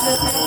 Thank you.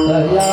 दया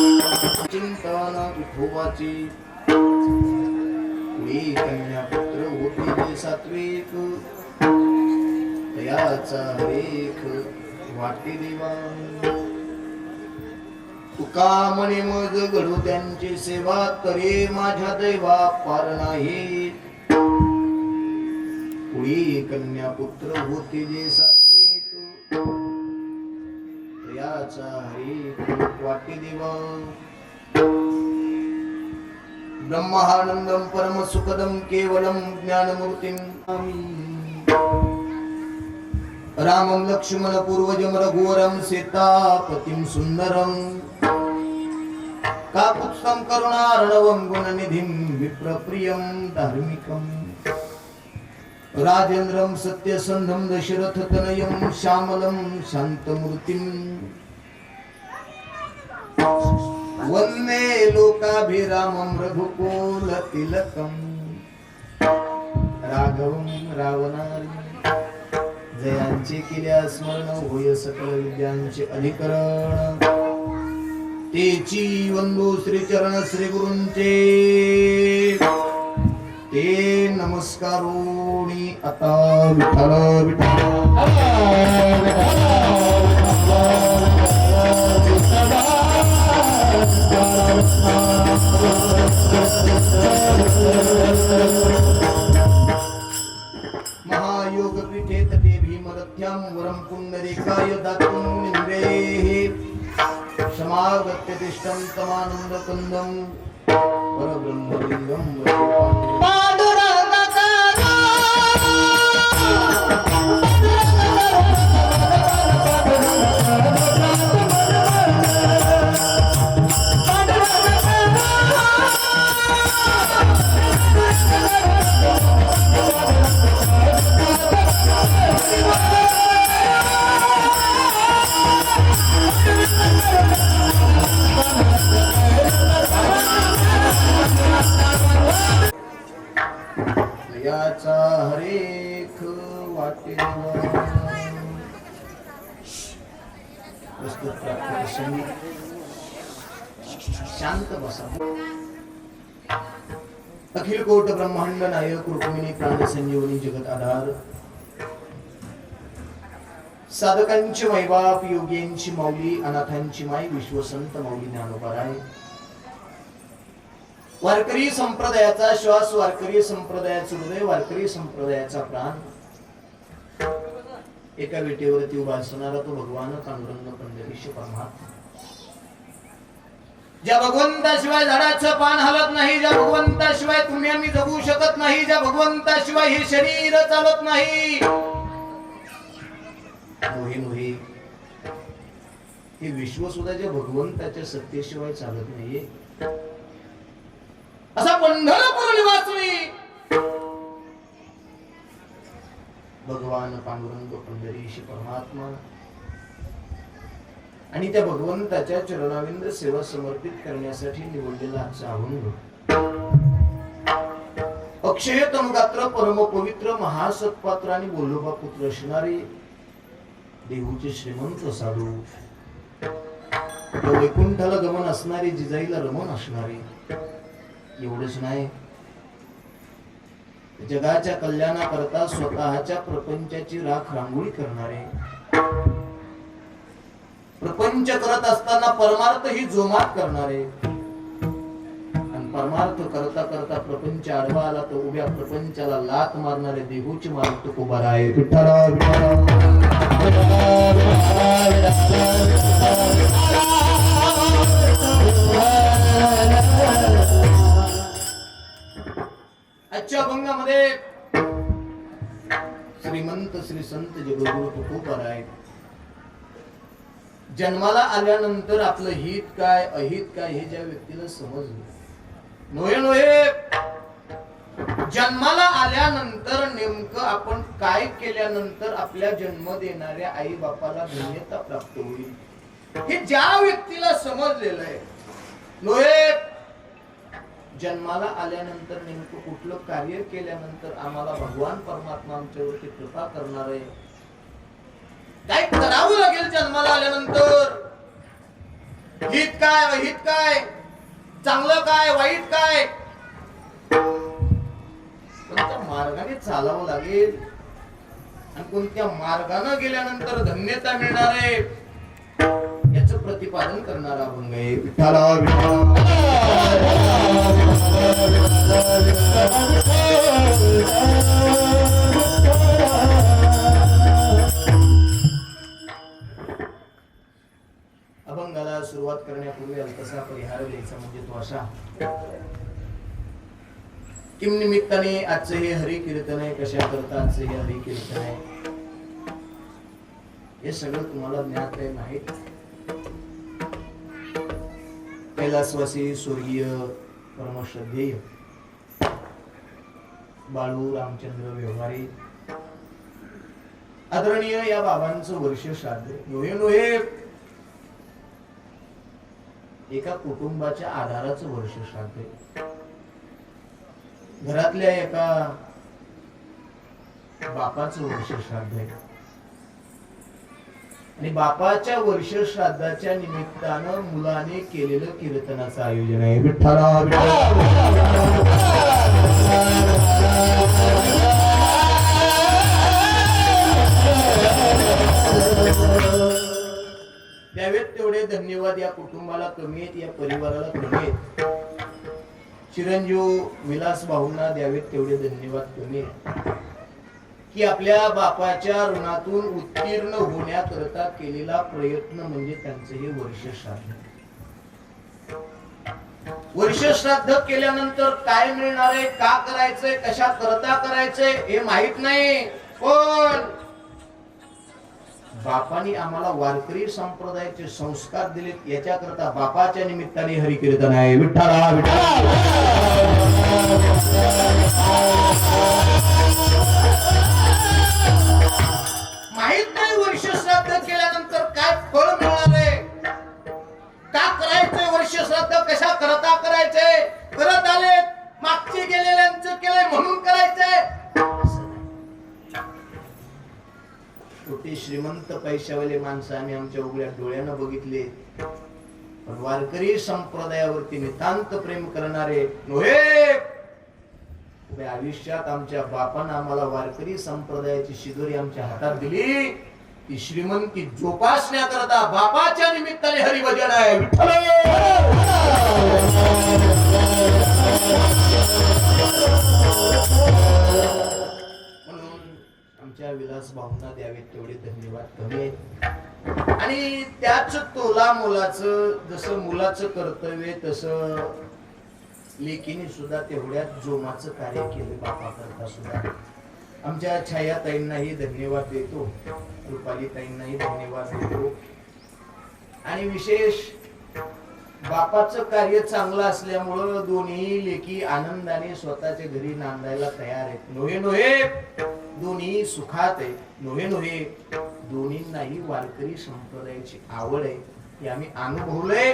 चिंताना विठोबाची कुळी कन्या पुत्र होती सात्विक तयाचा रेख वाटी देवा तुका म्हणे मज घडू त्यांची सेवा करे माझ्या दैवा पार नाही कुळी कन्या पुत्र होती जे सात्विक तयाचा रेख वाटी देवा ब्रह्मानंदं परम सुखदं केवलं ज्ञानमूर्तिं रामं लक्ष्मण पूर्वजं रघुवरं सीतापतिं सुंदरं काकुत्स्थं करुणार्णवं गुणनिधिं विप्रप्रियं धार्मिकं राजेन्द्रं सत्यसन्धं दशरथतनयं श्यामलं शान्तमूर्तिं वंदे लोकाभिरामं रघुकुल तिलकं राघवं रावणारी जयांचे केल्या स्मरण होय सकल विद्यांचे अधिकरण तेची वंदू श्री चरण श्री गुरूंचे ते नमस्कारोनी आता विठ्ठल महायोग पीठे तटे भीमरथ्यां वरं पुण्डरीकाय दातुं निंद्रेः समागत्य तिष्ठं तमानन्दकन्दं परब्रह्मलिङ्गं याचा हरेक वाटे शांत बसा. अखिल कोट ब्रह्मांड नायक रुक्मिणी प्राण संजीवनी जगत आधार साधकांची मैबाप योग्यांची माऊली अनाथांची माई विश्वसंत माऊली ज्ञानोबाराय वारकरी संप्रदायाचा श्वास वारकरी संप्रदायाचे हृदय वारकरी संप्रदायाचा प्राण एका विटेवरती उभा असणारा तो भगवान पांडुरंग पंढरीश परमात्मा ज्या भगवंताशिवाय झाडाचं पान हलत नाही ज्या भगवंताशिवाय तुम्ही आम्ही जगू शकत नाही ज्या भगवंताशिवाय हे शरीर चालत नाही मोहे मोहे हे विश्व सुद्धा ज्या भगवंताच्या सत्तेशिवाय चालत नाहीये असा पंढरपूर निवासी भगवान पांडुरंग पंढरीश परमात्मा आणि त्या भगवंताच्या चरणाविंद सेवा समर्पित करण्यासाठी निवडलेला आजचा अभंग अक्षय तनुगात्र परम पवित्र महासत्पात्र आणि बोलोबा पुत्र असणारे देऊचे श्रीमंत साधू फक्त वैकुंठाला गमन असणारी, जिजाईला रमण असणारी. एवढंच नाही, जगाच्या कल्याणाकरता स्वतःच्या प्रपंचाची राख रांगोळी करणारे, प्रपंच करत असताना परमार्थ ही जोमात करणारे, आणि परमार्थ करता करता प्रपंच आडवा आला तर उभ्या प्रपंचाला लात मारणारे देहूची मारुत उभा आहे. आजच्या अभंगामध्ये श्रीमंत श्री संत जगद्गुरु तुकोबार आहेत. जन्माला आल्यानंतर आपलं हित काय अहित काय हे ज्या व्यक्तीला समजलं, नोहे जन्माला आल्यानंतर नेमकं आपण काय केल्यानंतर आपल्या जन्म देणाऱ्या आई बापाला धन्यता प्राप्त होईल, हे ज्या व्यक्तीला समजलेलं आहे. नोहे जन्माला आल्यानंतर नेमकं कुठलं कार्य केल्यानंतर आम्हाला भगवान परमात्मा आमच्यावरती कृपा करणार आहे, काय करावं लागेल जन्माला आल्यानंतर, हित काय अहित काय, चांगलं काय वाईट काय, कोणत्या मार्गाने चालावं लागेल आणि कोणत्या मार्गाने गेल्यानंतर धन्यता मिळणार आहे याचं प्रतिपादन करणारा अभंग आहे. विठ्ठला अभंगाला सुरुवात करण्यापूर्वी अल्पसा परिहार द्यायचा म्हणजे तो असा, किम निमित्ताने आजचे हे हरी कीर्तन आहे, कशा करता आजचे हे हरी कीर्तन आहे, हे सगळं तुम्हाला ज्ञात आहे माहित. कैलासवासी स्वर्गीय परमश्रद्धेय बाळू रामचंद्र व्यवहारी आदरणीय या बाबांचं वर्ष श्राद्ध नोहे एका कुटुंबाच्या आधाराचं वर्ष श्राद्ध, घरातल्या एका बापाचं वर्ष श्राद्ध आहे आणि बापाच्या वर्ष श्राद्धाच्या निमित्तानं मुलाने केलेलं कीर्तनाचं आयोजन आहे. विठ्ठला द्यावेत तेवढे धन्यवाद या कुटुंबाला कमी आहेत, या परिवाराला कमी आहेत. चिरंजीव विलास भाऊंना द्यावेत तेवढे धन्यवाद कमी आहेत की आपल्या बापाच्या ऋणातून उत्तीर्ण होण्याकरता केलेला प्रयत्न म्हणजे त्यांचे हे वर्ष श्राद्ध. वर्ष श्राद्ध केल्यानंतर काय मिळणार आहे, का करायचंय, कशा करता करायचंय हे माहित नाही, पण बापानी आम्हाला वारकरी संप्रदायाचे संस्कार दिलेत, याच्याकरता बापाच्या निमित्ताने हरी कीर्तन आहे. विठ्ठला माहित नाही वर्ष श्राद्ध केल्यानंतर काय फळ मिळणार आहे, का करायचंय वर्ष श्राद्ध, कशा करता करायचंय, करत आले मागचे गेलेल्यांचं केलंय म्हणून करायचंय. छोटे श्रीमंत पैशावाले माणसं आम्ही आमच्या उघड्या डोळ्यानं बघितले, पण वारकरी संप्रदायावरती नितांत प्रेम करणारे नोहे आयुष्यात आमच्या बापानं आम्हाला वारकरी संप्रदायाची शिदोरी आमच्या हातात दिली, ती श्रीमंती जोपासण्याकरता बापाच्या निमित्ताने हरिभजन आहे. म्हणून आमच्या विलास भाऊंना द्यावेत तेवढे धन्यवाद कमी आहेत. आणि त्याच तोला मुलाचं, जसं मुलाचं कर्तव्य तसं लेकीने सुद्धा तेवढ्याच जोमाचं कार्य केलं बापा करता सुद्धा. आमच्या छायाताईंनाही धन्यवाद देतो, रुपाली ताईंनाही धन्यवाद देतो. आणि विशेष बापाचं कार्य चांगलं असल्यामुळं दोन्ही लेकी आनंदाने स्वतःच्या घरी नांदायला तयार आहेत. नोहे दोन्ही सुखात आहे. नोहे दोन्हींनाही वारकरी संप्रदायाची आवड आहे, हे आम्ही अनुभवलंय.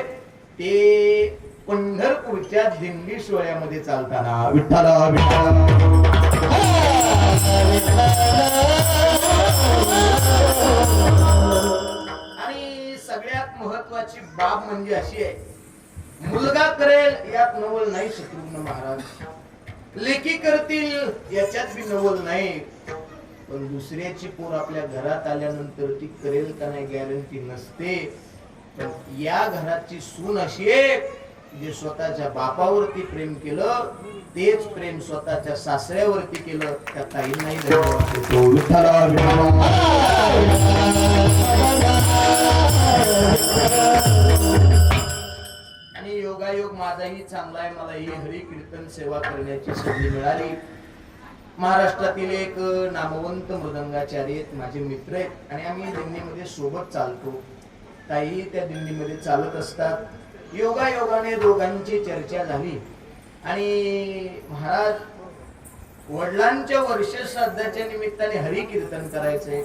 ते पंढरपूरच्या दिंडी सोहळ्यामध्ये चालताना विठ्ठला आणि सगळ्यात महत्वाची बाब म्हणजे अशी आहे, मुलगा करेल यात नवल नाही शत्रुघ्न महाराज, लेखी करतील याच्यात बी नवल नाही, पण दुसऱ्याची पोर आपल्या घरात आल्यानंतर ती करेल का नाही गॅरंटी नसते. पण या घराची सून अशी आहे जे स्वतःच्या बापावरती प्रेम केलं तेच प्रेम स्वतःच्या सासऱ्यावरती केलं. त्या ताईंनाही धन्यवाद देतो. आणि योगायोग माझाही चांगला आहे, मला ही हरी कीर्तन सेवा करण्याची संधी मिळाली. महाराष्ट्रातील एक नामवंत मृदंगाचार्य आहेत, माझे मित्र आहेत आणि आम्ही दिंडीमध्ये सोबत चालतो. ताई त्या दिंडीमध्ये चालत असतात. योगायोगाने दोघांची चर्चा झाली आणि महाराज वडिलांच्या वर्षश्राद्धाच्या निमित्ताने हरी कीर्तन करायचंय.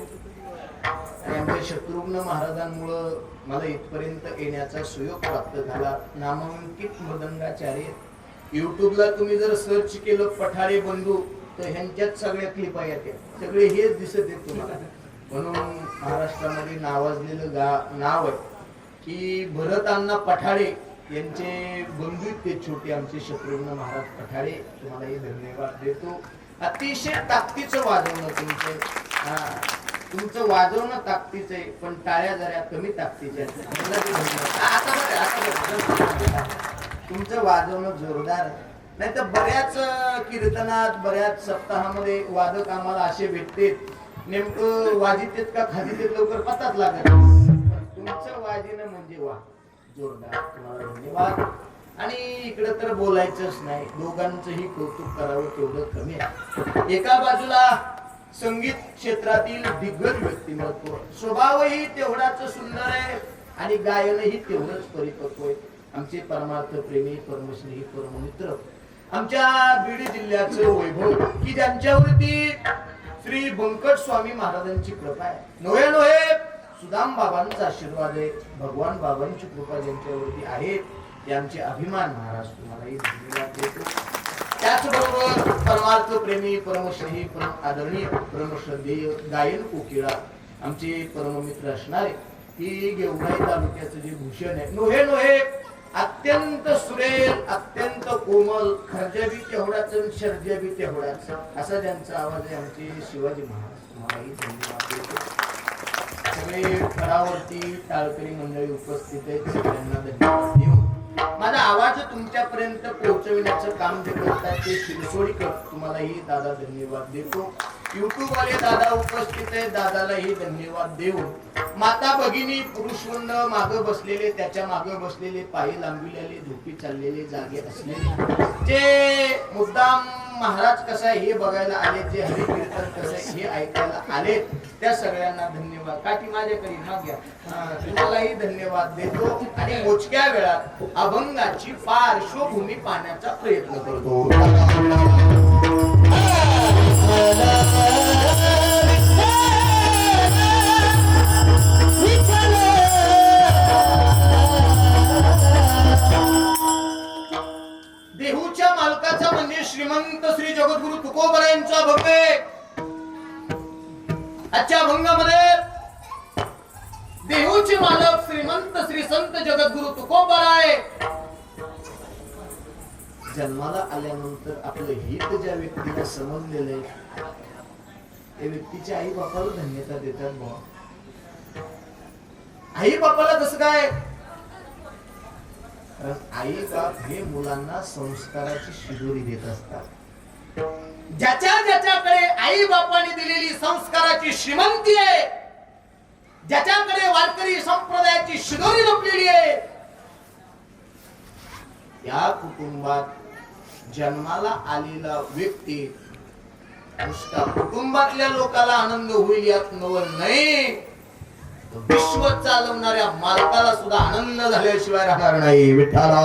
आणि आमच्या शत्रुघ्न महाराजांमुळं मला इथपर्यंत येण्याचा सुयोग प्राप्त झाला. नामांकित मृदंगाचार्य, युट्यूबला तुम्ही जर सर्च केलं पठारे बंधू तर ह्यांच्यात सगळ्या क्लिप आहेत, सगळे हेच दिसत आहेत तुम्हाला. म्हणून महाराष्ट्रामध्ये नावाजलेलं नाव आहे की भरत अण्णा पठाडे यांचे बंधू ते छोटे आमचे शत्रुघ्न महाराज पठाडे. तुम्हालाही धन्यवाद देतो. अतिशय ताकदीचं वाजवणं तुमचं, तुमचं वाजवणं ताकदीचं आहे, पण टाळ्या जरा कमी ताकदीच्या आहेत. तुमचं वाजवणं जोरदार आहे. नाही तर बऱ्याच कीर्तनात बऱ्याच सप्ताहामध्ये वादक आम्हाला असे भेटतात नेमकं वाजितेत का खाजितेत लवकर पताच लागत. तुमचं वाजिनं म्हणजे वा जोरदार. तुम्हाला धन्यवाद. आणि इकडं तर बोलायचंच नाही, दोघांचंही कौतुक करावं तेवढं कमी आहे. एका बाजूला संगीत क्षेत्रातील दिग्गज व्यक्तिमत्व, स्वभावही तेवढाच सुंदर आहे आणि गायनही तेवढंच परिपक्व आहे. आमचे परमार्थ प्रेमी परमश्री परममित्र आमच्या बीड जिल्ह्याचं वैभव की ज्यांच्यावरती श्री बंकट स्वामी महाराजांची कृपा आहे, नोहे नोहे सुदाम बाबांचा आशीर्वाद आहे, भगवान बाबांची कृपा ज्यांच्यावरती आहे ते आमचे अभिमान. महाराज तुम्हालाही धन्यवाद देतो. त्याचबरोबर परमार्थ प्रेमी परमश्री परम आदरणीय परमश्रद्धेय गायन कोकिळा आमचे परममित्र असणारे ही गेवराई तालुक्याचं जे भूषण आहे, नोहे नोहे अत्यंत सुरेल, अत्यंत कोमल, खर्जबी तेवढाच शर्जबी तेवढाच असा ज्यांचा आवाज आहे आमचे शिवाजी महाराज. तुम्हालाही धन्यवाद देतो. सगळे फळावरती टाळकरी मंडळी उपस्थित आहेत, सगळ्यांना धन्यवाद देऊ. माझा आवाज तुमच्यापर्यंत पोहोचविण्याचं काम जे करतात ते शिरसोडीकर, तुम्हालाही दादा धन्यवाद देतो. युट्यूब वाले दादा उपस्थित आहेत, दादालाही धन्यवाद देऊ. माता भगिनी पुरुषवंड मागे बसलेले, त्याच्या मागे बसलेले, पायी लांबिलेले, झोपी चाललेले, जागे असलेले, जे मुद्दाम महाराज कसा आहे हे बघायला आले, जे हरी कीर्तन कसं आहे हे ऐकायला आले, त्या सगळ्यांना धन्यवाद. काठी माझ्याकडे माग्या, तुम्हालाही धन्यवाद देतो. आणि मोजक्या वेळात अभंगाची पार्श्वभूमी पाहण्याचा प्रयत्न करतो. देहूच्या मालकाचा म्हणजे श्रीमंत श्री जगद्गुरु तुकोबरा यांचा भक्त आहे. आजच्या अभंगामध्ये देहूचे मालक श्रीमंत श्री संत जगद्गुरु तुकोबरा आहे. जन्माला आल्यानंतर आपलं हित ज्या व्यक्तीला समजलेलं आहे त्या व्यक्तीच्या आई बापाला धन्यता देतात. आई बापाला कसं काय? आई बाप हे मुलांना संस्काराची शिदोरी देत असतात. ज्याच्या ज्याच्याकडे आई बापाने दिलेली संस्काराची श्रीमंती आहे, ज्याच्याकडे वारकरी संप्रदायाची शिदोरी लपलेली आहे, या कुटुंबात जन्माला आलेला व्यक्ती नुसता कुटुंबातल्या लोकांना आनंद होईल यात नवल नाही, विश्व चालवणाऱ्या मालकाला सुद्धा आनंद झाल्याशिवाय राहणार नाही. विठ्ठला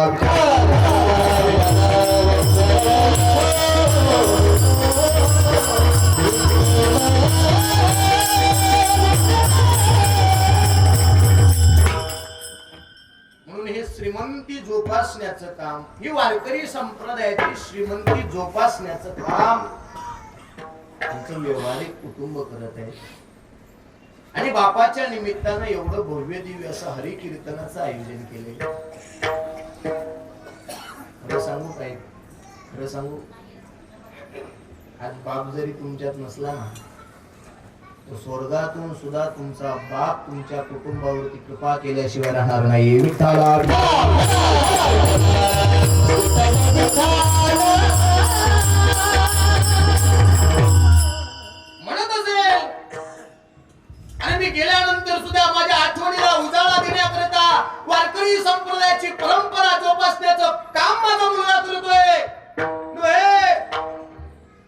म्हणून हे श्रीमंती जोपासण्याचं काम, ही वारकरी संप्रदायाची श्रीमंती जोपासण्याचं काम आमचं व्यवहारिक कुटुंब करत आहे. आणि बापाच्या निमित्तानं एवढं भव्य दिव्य असं हरिकीर्तनाचं आयोजन केले. खरं सांगू काय, खरं सांगू, आज बाप जरी तुमच्यात नसला ना, तर स्वर्गातून सुद्धा तुमचा बाप तुमच्या कुटुंबावरती कृपा केल्याशिवाय राहणार नाही. विठ्ठला म्हणत असेल. आणि मी गेल्यानंतर सुद्धा माझ्या आठवणीला उजाळा देण्याकरता वारकरी संप्रदायाची परंपरा जोपासण्याचं काम माझा मुलगा करतोय.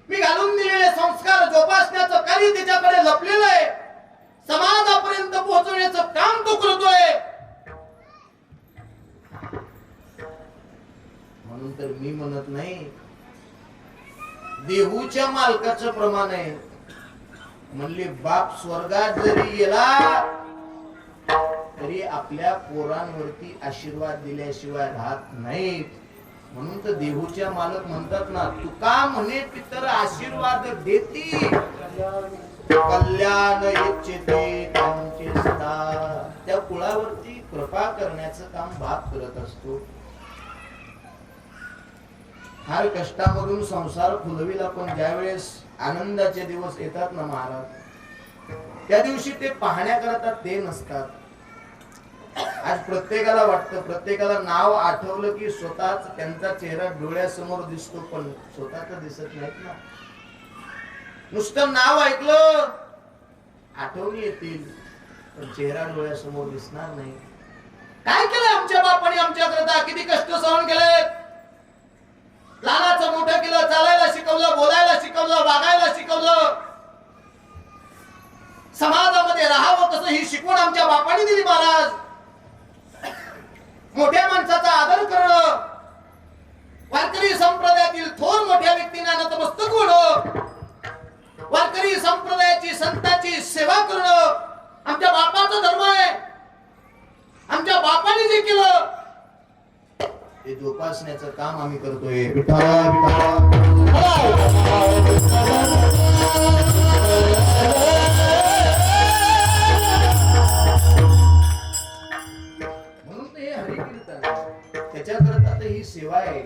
मी घालून दिलेले संस्कार जोपासण्याचं कार्य त्याच्याकडे लपलेलं आहे. समाजापर्यंत पोहोचवण्याचं काम तो करतोय. म्हणून तर मी म्हणत नाही, देहूच्या मालकाचं प्रमाण आहे. म्हणले बाप स्वर्गात जरी गेला तरी आपल्या पोरांवरती आशीर्वाद दिल्याशिवाय राहत नाहीत. म्हणून तर देहूच्या मालक म्हणतात ना, तुका म्हणे पितर आशीर्वाद देती, कल्याण इच्छिते त्यांचे सदा. त्या कुळावरती कृपा करण्याचं काम बाप करत असतो. फार कष्टामधून संसार फुलविला, पण ज्यावेळेस आनंदाचे दिवस येतात ना महाराज, त्या दिवशी ते पाहण्याकरता ते नसतात. आज प्रत्येकाला वाटतं, प्रत्येकाला नाव आठवलं की स्वतःच त्यांचा चेहरा डोळ्यासमोर दिसतो, पण स्वतःच दिसत नाहीत ना. नुसतं नाव ऐकलं, आठवणी येतील, पण चेहरा डोळ्यासमोर दिसणार नाही. काय केलं आमच्या बापाने आमच्याकरता, किती कष्ट सहन केले. लहानाचं मोठं केलं, चालायला शिकवलं, बोलायला शिकवलं, वागायला शिकवलं, समाजामध्ये राहावं कसं ही शिकवण आमच्या बापाने दिली महाराज. मोठ्या माणसाचा आदर करणं, वारकरी संप्रदायातील थोर मोठ्या व्यक्तींना नतमस्तक होणं, वारकरी संप्रदायाची संतांची सेवा करणं आमच्या बापाचा धर्म आहे. आमच्या बापाने जे केलं ते जोपासण्याचं काम आम्ही करतोय. म्हणून ते हरिकीर्तन, त्याच्याकरता तर ही सेवा आहे.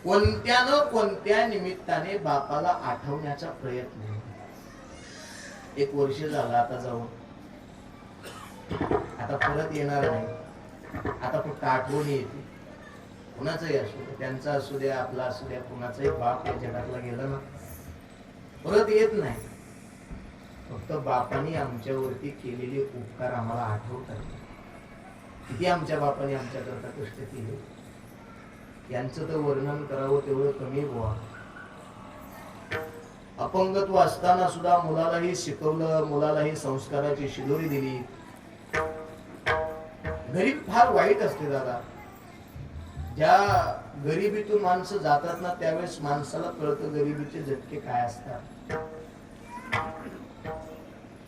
कोणत्या न कोणत्या निमित्ताने बापाला आठवण्याचा प्रयत्न. 1 वर्ष झालं आता जाऊन, आता परत येणार नाही. आता फक्त आठवणी येते. कुणाचंही असू द्या, त्यांचा असू द्या, आपला असू द्या, कुणाचाही बाप या जगातला गेला ना परत येत नाही. फक्त बापाने आमच्यावरती केलेले उपकार आम्हाला आठवतात. किती आमच्या बापाने आमच्याकरता कष्ट केले, यांचं तर वर्णन करावं तेवढं कमी बुवा. अपंगत्व असताना सुद्धा मुलालाही शिकवलं, मुलालाही संस्काराची शिदोरी दिली. गरीब फार वाईट असते दादा. ज्या गरिबीतून माणसं जातात ना, त्यावेळेस माणसाला कळतं गरिबीचे झटके काय असतात.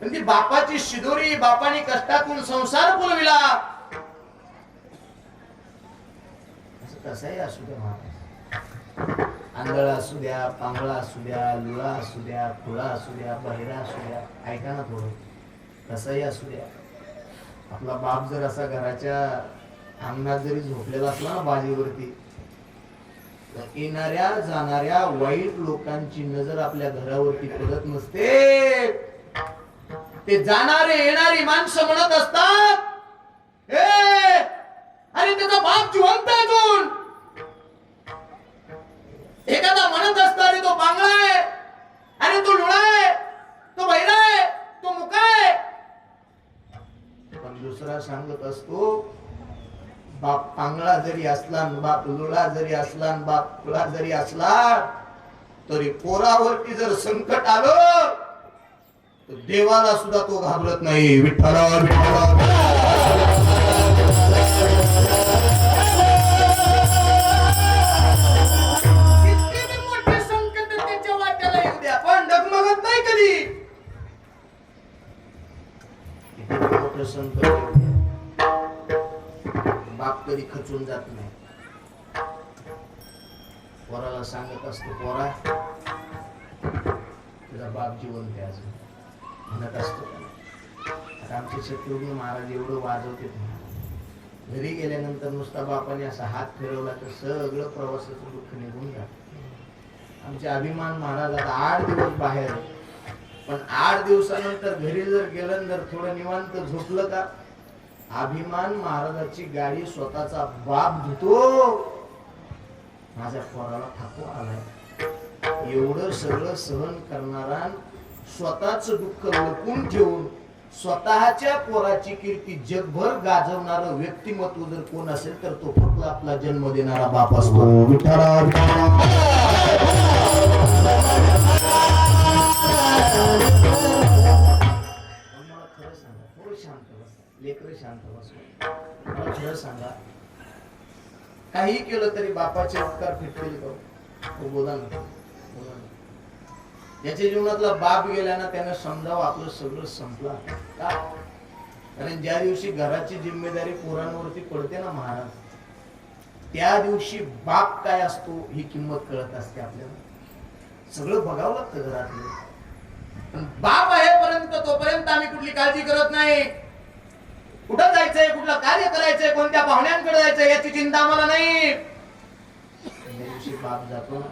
पण ती बापाची शिदोरी, बापाने कष्टातून संसार फुलविला. कसंही असू द्या महाराज, आंधळा असू द्या, पांगळा असू द्या, लुळा असू द्या, खुळा असू द्या, बहिरा असू द्या, ऐका ना थोडं, कसंही असू द्या, आपला बाप जर असा घराच्या अंगणात जरी झोपलेला असला ना बाजीवरती, तर येणाऱ्या जाणाऱ्या वाईट लोकांची नजर आपल्या घरावरती पडत नसते. ते जाणारे येणारी माणसं म्हणत असतात, अरे त्याचा बाप जिवंत अजून. एखादा म्हणत असता, अरे तो बांगळा आहे, अरे तो लुळा आहे, तो बहिरा आहे, तो मुका आहे. पण दुसरा सांगत असतो, बाप पांगळा जरी असला, बाप लुळा जरी असला, बाप खुळा जरी असला, तरी पोरावरती जर संकट आलं तर देवाला सुद्धा तो घाबरत नाही. विठ्ठला किती मोठे संकट त्याच्या वाट्याला येऊ द्या, पण डगमगत नाही कधी. किती मोठं संकट येऊ द्या, बाप कधी खचून जात नाही. पोराला सांगत असतो, पोरा तुझा बाप जिवंत आहे अजून, म्हणत असतो. आमचे शत्रुघ्न महाराज एवढं वाजवते. घरी गेल्यानंतर नुसता बापाने असा हात फिरवला तर सगळं प्रवासाचं दुःख निघून जात. आमचे अभिमान महाराज आता 8 दिवस बाहेर, पण 8 दिवसानंतर घरी जर गेलं जर थोडं निवांत झोपलं का अभिमान महाराजाची गाडी स्वतःचा बाप धुतो. माझ्या पोराला ठाकूर आलाय. एवढं सगळं सहन करणारा, स्वतःच दुःख लपून ठेवून स्वतःच्या पोराची कीर्ती जगभर गाजवणारं व्यक्तिमत्व जर कोण असेल तर तो फक्त आपला जन्म देणारा बाप असतो. विठ्ठला खरं सांगा, थोडं शांत बसा, लेकरं शांत बसा. मला खरं सांगा, काही केलं तरी बापाचे उपकार फिटतील का? बोला ना. ज्याच्या जीवनातला बाप गेला ना त्यानं समजावं आपलं सगळं संपलं का? कारण ज्या दिवशी घराची जिम्मेदारी पोरांवरती पडते ना महाराज, त्या दिवशी बाप काय असतो ही किंमत कळत असते आपल्याला. सगळं बघावं लागतं घरातलं, पण बाप आहे पर्यंत तोपर्यंत आम्ही कुठली काळजी करत नाही. कुठं जायचंय, कुठलं कार्य करायचंय, कोणत्या पाहुण्यांकडे जायचंय याची चिंता आम्हाला नाही. त्या दिवशी बाप जातो ना,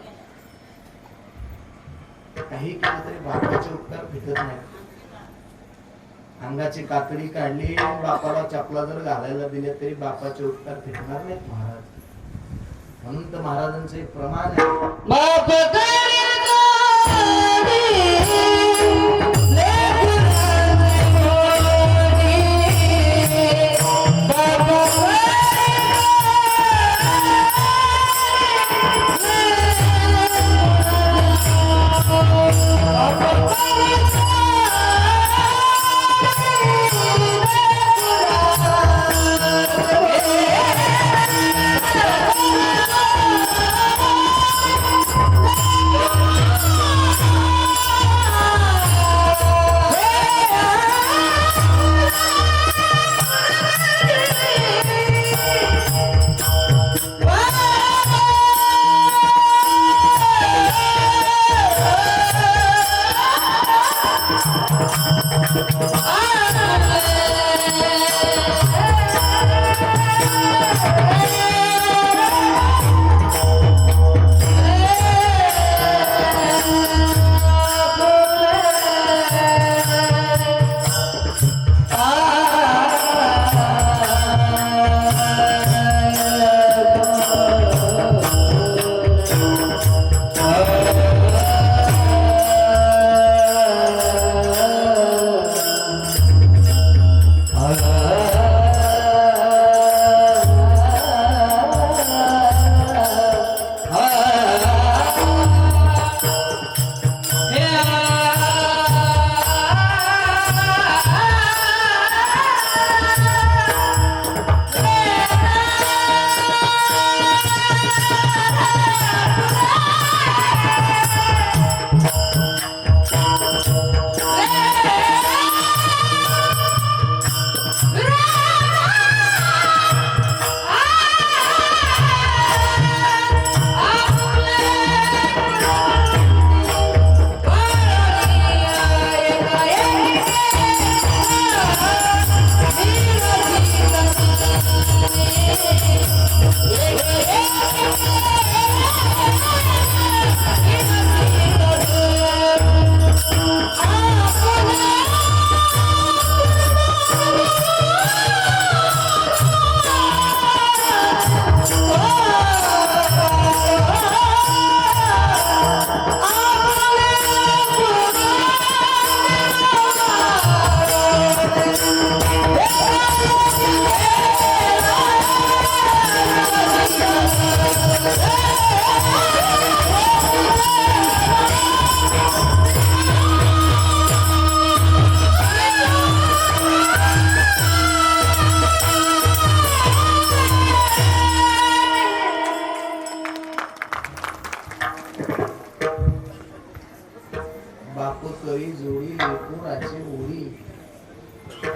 काही केलं तरी बापाचे उपकार फिटत नाही. अंगाची कातडी काढली, बापाला चपला जर घालायला दिल्या तरी बापाचे उपकार फिटणार नाहीत महाराज. म्हणून तर महाराजांचं एक प्रमाण आहे,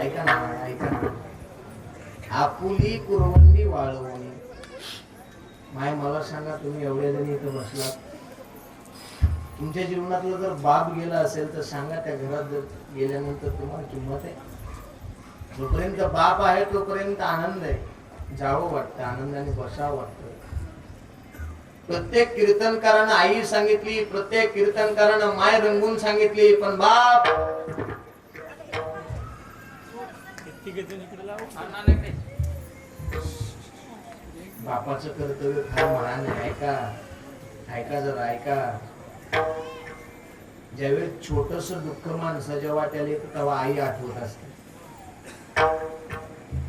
ऐका ना ऐका ना, आपुली कुरवंडी वाळवणी. माय मला सांगा, तुम्ही एवढ्या जणी इथं बसलात, तुमच्या जीवनातला जर बाप गेला असेल तर सांगा, त्या घरात जर गेल्यानंतर तुम्हाला किंमत आहे? जोपर्यंत बाप आहे तोपर्यंत आनंद आहे, जावं वाटतं, आनंदाने बसावं वाटतं. प्रत्येक कीर्तनकारानं आई सांगितली, प्रत्येक कीर्तनकारानं माय रंगून सांगितली, पण बाप बापाचं कर्तव्य फार महान आहे. ऐका ऐका जरा ऐका. ज्यावेळेस छोटस दुःख माणसाच्या वाट्याला येतं तेव्हा आई आठवत असते,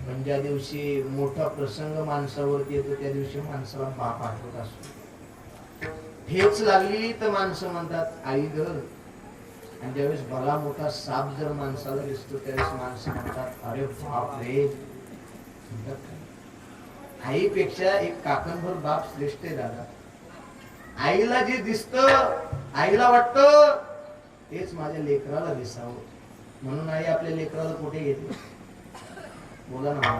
पण ज्या दिवशी मोठा प्रसंग माणसावरती येतो त्या दिवशी माणसाला बाप आठवत असतो. ठेच लागली तर माणसं म्हणतात आई ग, आणि ज्यावेळेस भला मोठा साप जर माणसाला दिसतो त्यावेळेस माणसं म्हणतात अरे बाप रे. आईपेक्षा एक काकणभर बाप श्रेष्ठ आहे दादा. आईला जे दिसतं, आईला वाटतं तेच माझ्या लेकराला दिसावं, म्हणून आई आपल्या लेकराला कुठे घेते? बोला ना,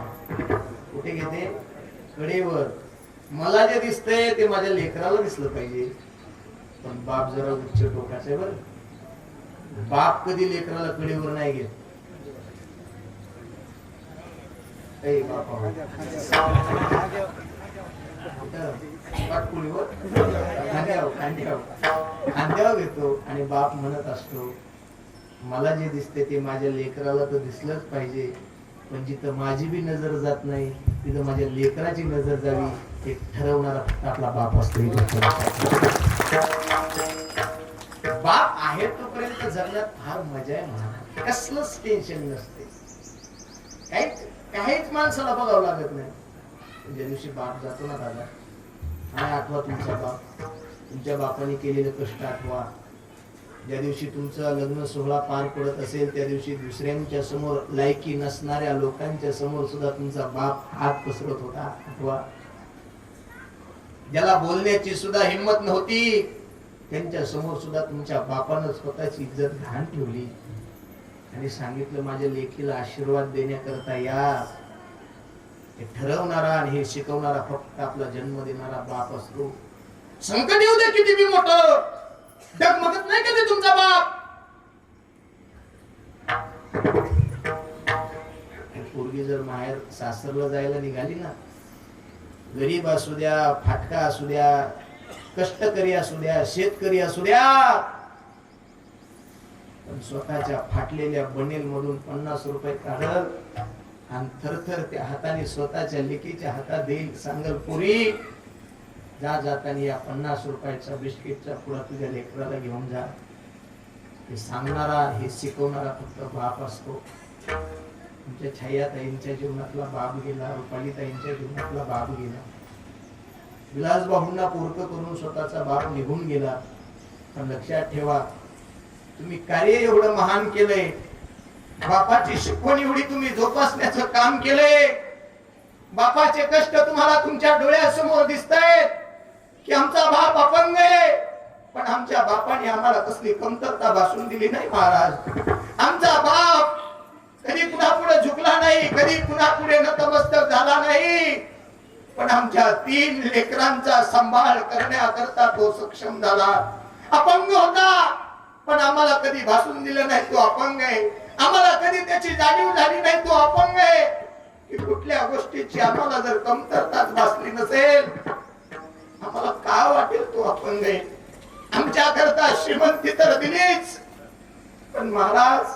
कुठे घेते? कडेवर. मला जे दिसतंय ते माझ्या लेकराला दिसलं पाहिजे. पण बाप जरा उच्च टोकाचा आहे बरं. बाप कधी लेकराला कडेवर नाही घेत. खांद्यावर घेतो आणि बाप म्हणत असतो मला जे दिसते ते माझ्या लेकराला तर दिसलंच पाहिजे, पण जिथं माझी बी नजर जात नाही तिथं माझ्या लेकराची नजर जावी हे ठरवणारा फक्त आपला बाप असतो. बाप आहे तोपर्यंत जगण्यात फार मजा आहे म्हणा, कसलंच टेन्शन नसते, काहीच माणसाला बघावं लागत नाही. ज्या दिवशी बाप जातो ना दादा, आणि आठवा तुमचा बाप, तुमच्या बापाने केलेले कष्ट आठवा. ज्या दिवशी तुमचा लग्न सोहळा पार पडत असेल त्या दिवशी दुसऱ्यांच्या समोर लायकी नसणाऱ्या लोकांच्या समोर सुद्धा तुमचा बाप हात पसरत होता, आठवा. ज्याला बोलण्याची सुद्धा हिंमत नव्हती त्यांच्या समोर सुद्धा तुमच्या बापानं स्वतःची इज्जत घाण ठेवली आणि सांगितलं माझ्या लेकीला आशीर्वाद देण्याकरता या. हे ठरवणारा आणि हे शिकवणारा फक्त आपला जन्म देणारा बाप असतो. संकट येऊ दे किती बी मोठं, डगमगत नाही कधी तुमचा बाप. पोरगी जर माहेर सासरला जायला निघाली ना, गरीब असू द्या, फाटका असू द्या, कष्टकरी असू द्या, शेतकरी असू द्या, पण स्वतःच्या फाटलेल्या बनेल मधून 50 रुपये काढल आणि थरथर त्या हाताने स्वतःच्या लेकीच्या हातात देईल, सांगल पुरी जा जाताना या 50 रुपयाचा बिस्किटचा पुडा तुझ्या लेकराला घेऊन जा. हे सांगणारा हे शिकवणारा फक्त बाप असतो. तुमच्या छायाताईंच्या जीवनातला बाप गेला, रुपालीताईंच्या जीवनातला बाप गेला, विलासबाबूंना पोरकं करून स्वतःचा बाप निघून गेला. पण लक्षात ठेवा तुम्ही कार्य एवढं महान केलंय, बापाची शिकवण एवढी तुम्ही जोपासण्याचं काम केलंय, बापाचे कष्ट तुम्हाला तुमच्या डोळ्यासमोर दिसतायत की आमचा बाप अपंग आहे, पण आमच्या बापाने आम्हाला कसली कमतरता भासून दिली नाही महाराज. आमचा बाप कधी कुणापुढे झुकला नाही, कधी कुणापुढे नतमस्तक झाला नाही, पण आमच्या 3 लेकरांचा सांभाळ करण्याकरता तो सक्षम झाला. अपंग होता पण आम्हाला कधी भासून दिलं नाही तो अपंग आहे, आम्हाला कधी त्याची जाणीव झाली नाही तो अपंग आहे. की कुठल्या गोष्टीची आम्हाला जर कमतरताच भासली नसेल आम्हाला काय वाटेल तो अपंग आहे. आमच्या करता श्रीमंती तर दिलीच, पण महाराज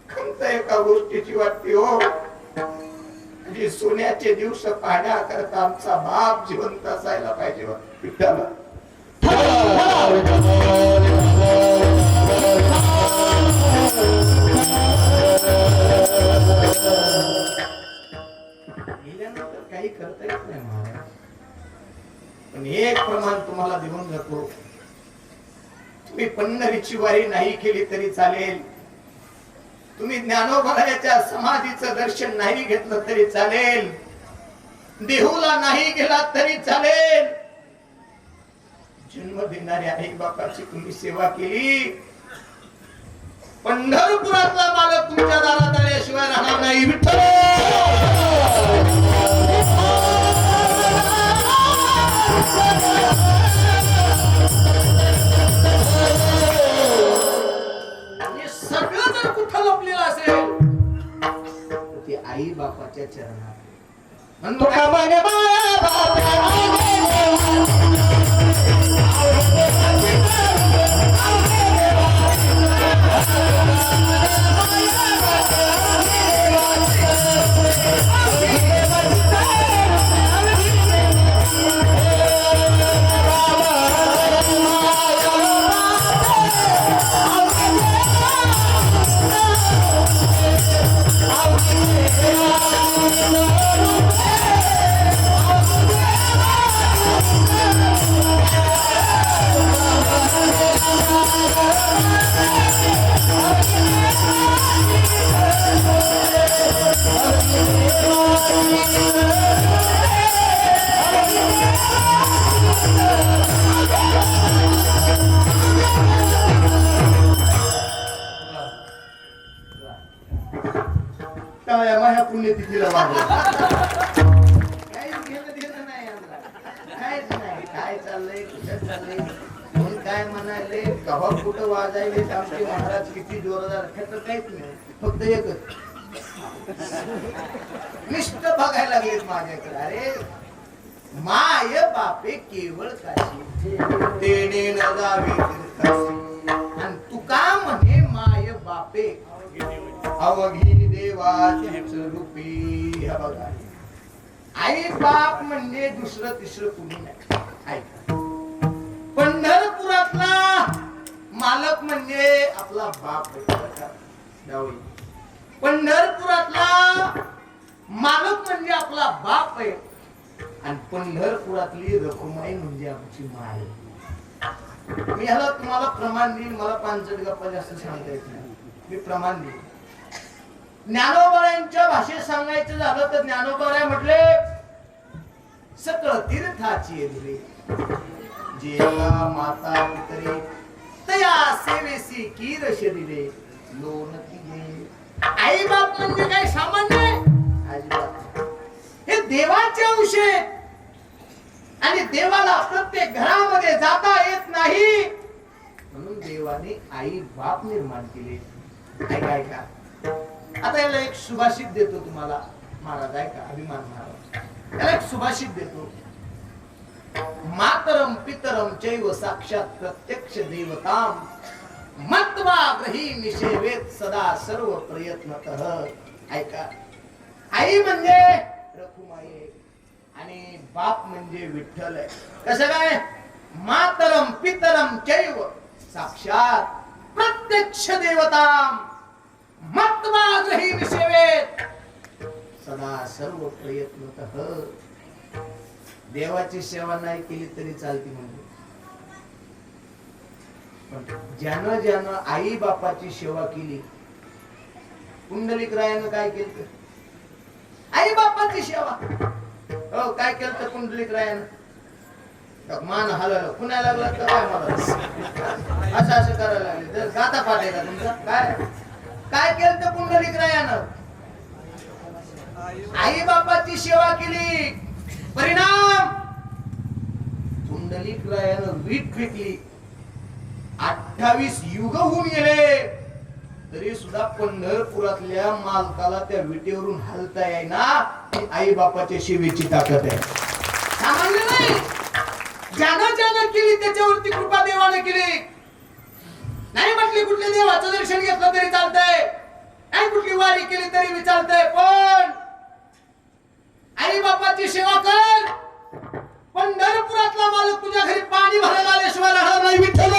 खंत एका गोष्टीची वाटते हो, म्हणजे सोन्याचे दिवस पाहण्याकरता आमचा बाप जिवंत असायला पाहिजे. विठ्ठला गेल्यानंतर काही करता येत नाही महाराज, पण एक प्रमाण तुम्हाला देऊन जातो. तुम्ही पंढरीची वारी नाही केली तरी चालेल, तुम्ही ज्ञानोबाच्या समाधीचं दर्शन नाही घेतलं तरी चालेल, देहूला नाही गेला तरी चालेल, जन्म देणाऱ्या आई बापाची तुम्ही सेवा केली, पंढरपुरातला मालक तुमच्या दारात आल्याशिवाय राहणार नाही. विठ्ठल सगळं जर कुठं लपलेलं असेल ती तुका म्हणे टाळ्या माझ्या पुण्यतिथीला वाजवा. काहीच घेणं देणं नाही आम्हाला. काहीच नाही. काय चाललंय, कुठं चाललंय, कोण काय म्हणाले, कव्हा कुठं वाजायले, आमचे महाराज किती जोरदार, ह्याचं काहीच नाही. फक्त एकच निष्ठ बघायला लागलेत माझ्याकडे. अरे माय बापे केवळ काशी तेने न जावे तीर्थासी. आणि तुका म्हणे माय बापे अवघी देवाचीच रूपी. हे बघा, आई बाप म्हणजे दुसरं तिसरं कुणी नाही. ऐका, पंढरपुरातला मालक म्हणजे आपला बाप आहे. पंढरपुरातला मालक म्हणजे आपला बाप आहे आणि पंढरपुरातली रखुमाई म्हणजे आमची माय. मी ह्याला तुम्हाला प्रमाण देईन. मला पांचट गप्पा जास्त सांगता येत नाही. मी प्रमाण देईन. ज्ञानोबारायांच्या भाषेत सांगायचं झालं तर ज्ञानोबाराय म्हटले सकळ तीर्थाची दिले जेला माता पितरे तया सेवेसी कीरश दिले लोन दिले. आई बाप म्हणजे काय सामान्य अजिबात. हे देवाचे अंश आहेत आणि देवाला प्रत्येक घरामध्ये जाता येत नाही म्हणून देवाने आई बाप निर्माण केले. ऐका ऐका, आता याला एक सुभाषित देतो तुम्हाला महाराज. ऐका, अभिमान महाराज, याला एक सुभाषित देतो. मातरम पितरम चैव साक्षात प्रत्यक्ष देवताम मत्वा ग्रही निषेवेत सदा सर्व प्रयत्नतः. ऐका, आई म्हणजे रखुमाई आणि बाप म्हणजे विठ्ठल आहे. कसं काय? मातरम पितरम चैव साक्षात प्रत्यक्ष देवताम मत्वा ग्रही निषेवेत सदा सर्व प्रयत्नतः. देवाची सेवा नाही केली तरी चालते म्हणजे, पण ज्यानं ज्यानं आई बापाची सेवा केली. पुंडलिक रायानं काय केलं? आई बापाची सेवा. हो, काय केलं पुंडलिक रायानं? मान हलवलं, कुणाला लागलं तर काय मला असं असं करायला लागले तर गाता पाठ आहे का तुमचा? काय काय केलं पुंडलिक रायानं? आई बापाची सेवा केली. परिणाम पुंडलिक रायानं वीट फेकली. 28 युग होऊन गेले तरी सुद्धा पंढरपुरातल्या मालकाला त्या विटेवरून हलता येईना. आई बापाच्या सेवेची ताकद आहे, सामान्य नाही. ज्यानं ज्यानं केली त्याच्यावरती कृपा देवाने केली. नाही म्हटली कुठल्या देवाचं दर्शन घेतलं तरी चालतंय, नाही कुठली वारी केली तरी बी चालतंय, पण आई बापाची सेवा कर. पंढरपुरातला मालक तुझ्या घरी पाणी भरायला आल्याशिवाय राहणार नाही. विठ्ठल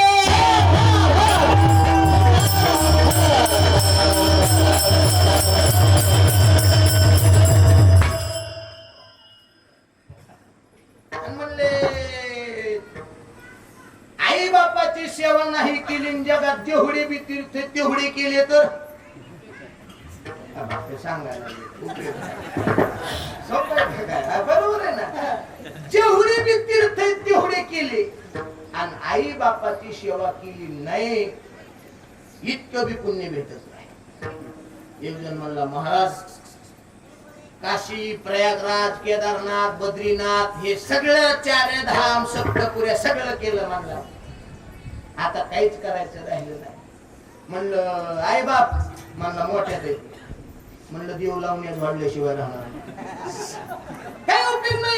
म्हणले आई बापाची सेवा नाही केली जगात जेवढे बी तीर्थ तेवढे केले तर सांगायला बरोबर आहे ना. जेवढे बी तीर्थ तेवढे केले आणि आई बापाची सेवा केली नाही इतकं बी पुण्य भेटत नाही. एक जण म्हणला, महाराज काशी प्रयागराज केदारनाथ बद्रीनाथ हे सगळं चार धाम सप्तपुऱ्या सगळं केलं म्हणलं, आता काहीच करायचं राहिलं नाही. म्हणलं आई बाप म्हणला मोठ्यात आहे. म्हणलं देव लावण्यात वाढल्याशिवाय राहणार काय उपयोग नाही.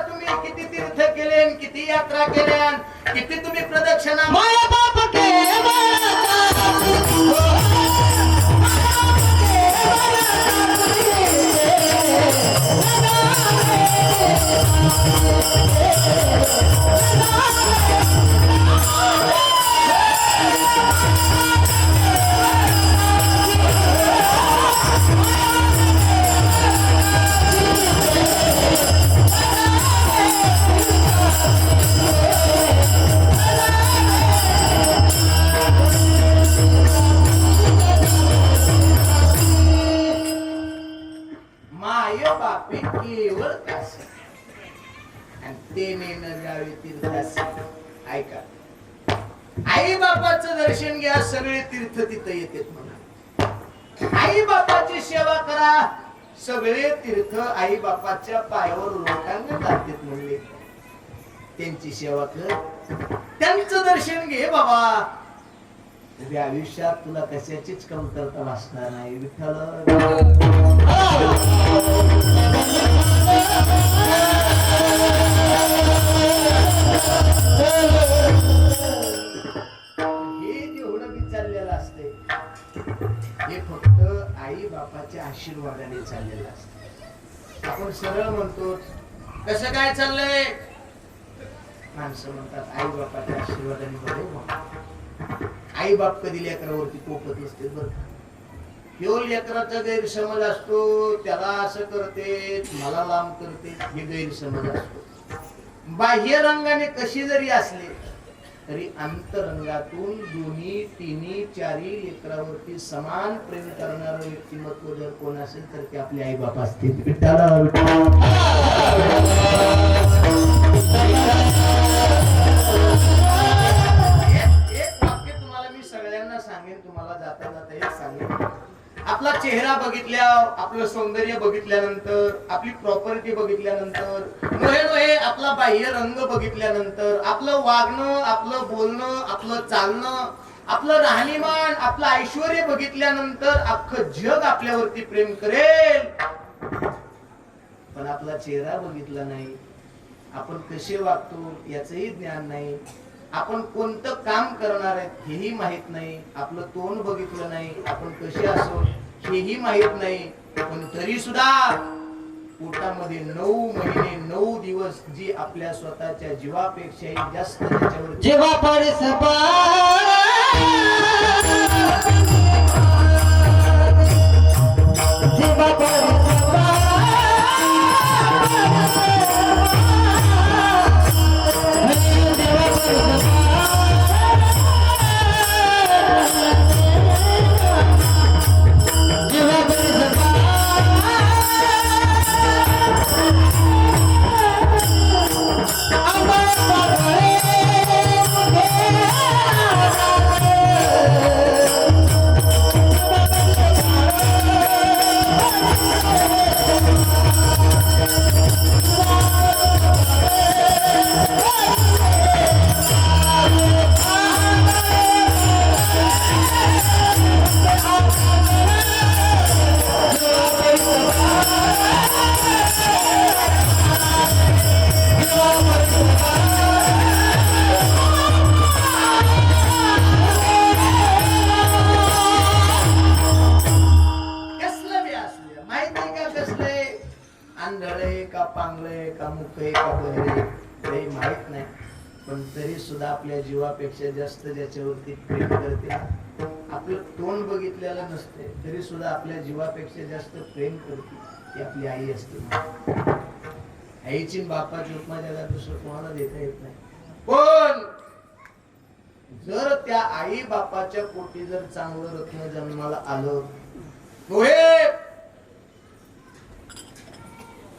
तुम्ही किती तीर्थ केले, किती यात्रा केल्या, किती तुम्ही प्रदक्षिणा माया बाप के माय बापे केवळ काशी आणि ते नेणं गावी तीर्थास. ऐका, आई बापाचं दर्शन घ्या, सगळे तीर्थ तिथं येतात म्हणा. आई बापाची सेवा करा, सगळे तीर्थ आई बापाच्या पायावर लोकांना जातात म्हणले. त्यांची सेवा कर, त्यांचं दर्शन घे बाबा. तुझ्या आयुष्यात तुला कशाचीच कमतरता भासणार नाही. विठ्ठल हे जेवढं मी चाललेलं असते हे फक्त आई बापाच्या आशीर्वादाने चाललेलं असते. आपण सरळ म्हणतो कसं काय चाललंय, माणसं म्हणतात आई बापाच्या आशीर्वादाने बरे बाबा. आई बाप कधी लेकरावरती पोपत नसते बरं का. ह्यो लेकराचा गैरसमज असतो, त्याला असं करते, मला लांब करते, हे गैरसमज असतो. बाह्य रंगाने कशी जरी असले तरी अंतरंगातून दोन्ही तिन्ही चारी लेकरावरती समान प्रेम करणारं व्यक्तिमत्व जर कोण असेल तर ते आपले आई बाप असतील. तुम्हाला जाता जाता एक सांगेन, आपला चेहरा बघितल्या, आपलं सौंदर्य बघितल्यानंतर, आपली प्रॉपर्टी बघितल्यानंतर, नोहे आपला बाह्य रंग बघितल्यानंतर, आपलं वागणं, आपलं बोलणं, आपलं चालणं, आपलं राहणीमान, आपलं ऐश्वर्य बघितल्यानंतर अख्खं जग आपल्यावरती प्रेम करेल. पण आपला चेहरा बघितला नाही, आपण कसे वागतो याचंही ज्ञान नाही, आपण कोणतं काम करणार आहेत हेही माहित नाही, आपलं तोंड बघितलं नाही, आपण कसे असो हेही माहित नाही. पण तरी सुद्धा पोटामध्ये 9 महिने 9 दिवस जी आपल्या स्वतःच्या जीवापेक्षाही जास्त त्याच्यावर जेव्हा परसबा जेव्हा परसबा आपल्या जीवापेक्षा जास्त ज्याच्यावरती प्रेम करते. आपलं तोंड बघितलेलं नसते तरी सुद्धा आपल्या जीवापेक्षा जास्त प्रेम करते ती आपली आई असते. आईची बापाची उपमा जगात दुसरं कोणाला देता येत नाही. पण जर त्या आई बापाच्या पोटी जर चांगलं रत्न जन्माला आलं,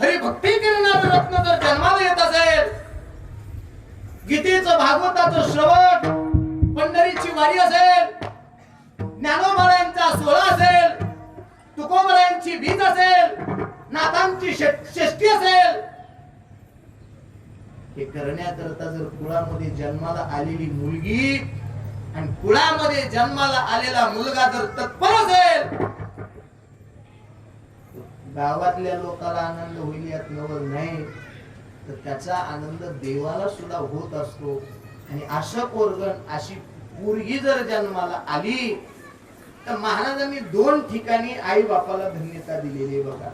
हरी भक्ती करणारं रत्न जर जन्माला येत असेल, गीतेचं भागवताचं श्रवण, पंढरीची वारी असेल, ज्ञानोबारायांचा सोहळा असेल, तुकोबारायांची भीत असेल, नाथांची षष्ठी असेल, हे करण्याकरता जर कुळामध्ये जन्माला आलेली मुलगी आणि कुळामध्ये जन्माला आलेला मुलगा जर तत्पर असेल, गावातल्या लोकांना आनंद होईल यात नवल नाही, तर त्याचा आनंद देवाला सुद्धा होत असतो. आणि असं पोरगण अशी पोरगी जर जन्माला आली तर महाराजांनी 2 ठिकाणी आई बापाला धन्यता दिलेली आहे बघा.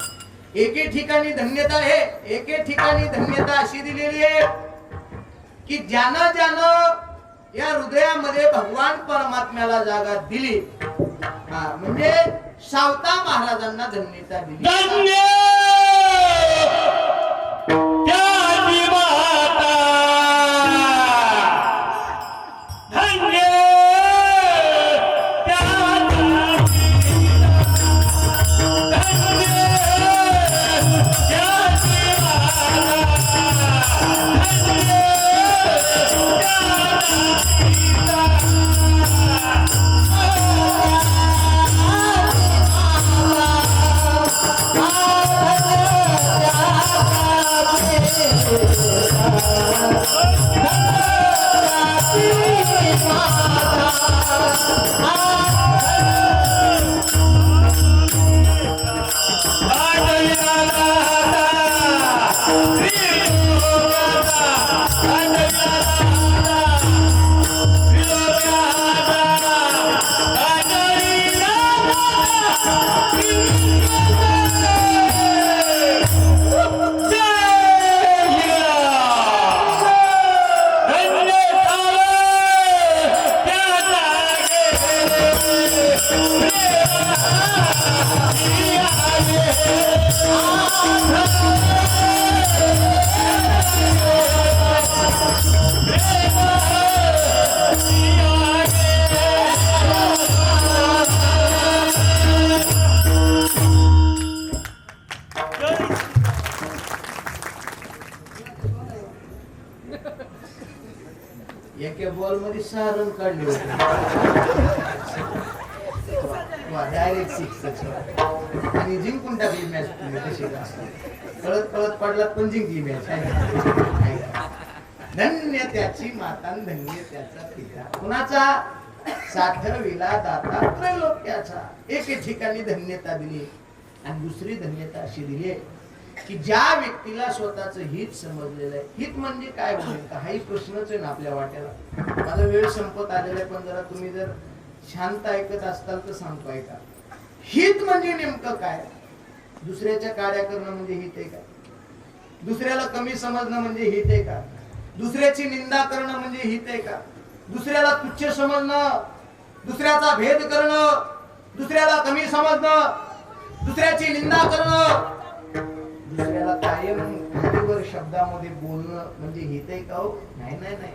एके ठिकाणी धन्यता आहे, एके ठिकाणी धन्यता अशी दिलेली आहे की ज्यानं ज्यानं या हृदयामध्ये भगवान परमात्म्याला जागा दिली, म्हणजे सावता महाराजांना धन्यता दिली. धन्य त्याची माता, धन्य एका बॉल मध्ये 6 रन काढले होते. डायरेक्ट 6 आणि जिंकून टाकली मॅच. तुम्ही कशी पळत पळत पडलात पण जिंकली मॅच. धन्य त्याची माता, धन्य त्याचा पिता. कुणाचा? साठविला दाता त्रैलोक्याचा. एके ठिकाणी धन्यता दिली आणि दुसरी धन्यता अशी दिली की ज्या व्यक्तीला स्वतःच हित समजलेलं आहे. हित म्हणजे काय बोलेल का, हाही प्रश्नच आहे ना आपल्या वाट्याला. माझा वेळ संपत आलेला आहे, पण जरा तुम्ही जर शांत ऐकत असताल तर सांगतो ऐका. हित म्हणजे नेमकं काय? दुसऱ्याच्या कार्य करणं म्हणजे हित आहे का? दुसऱ्याला कमी समजणं म्हणजे हित आहे का? दुसऱ्याची निंदा करणं म्हणजे हित आहे का? दुसऱ्याला तुच्छ समजणं, दुसऱ्याचा भेद करणं, दुसऱ्याला कमी समजणं, दुसऱ्याची निंदा करणं, दुसऱ्याला कायम खालीवर शब्दामध्ये बोलणं म्हणजे हित आहे का? हो नाही नाही नाही.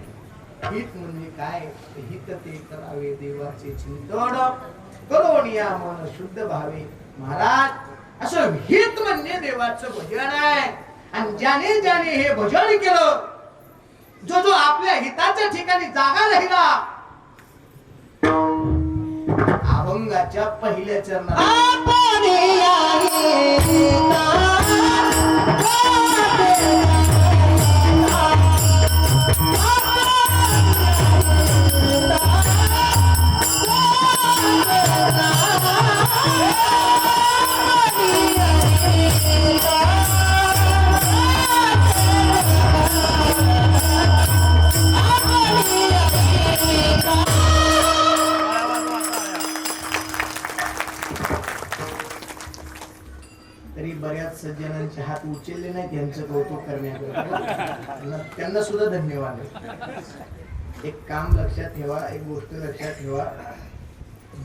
हित म्हणजे काय? हित ते करावे देवाचे चिंतन, करून या मन शुद्ध भावे. महाराज असं हित म्हणजे देवाचं भजन आहे. आणि ज्याने ज्याने हे भजन केलं, जो जो आपल्या हिताच्या ठिकाणी जागा राहिला, अभंगाच्या पहिल्या चरणात तरी बऱ्याच सज्जनांचे हात उचलले नाही, त्यांचं कौतुक करण्याकरता त्यांना सुद्धा धन्यवाद आहे. एक काम लक्षात ठेवा, एक गोष्ट लक्षात ठेवा.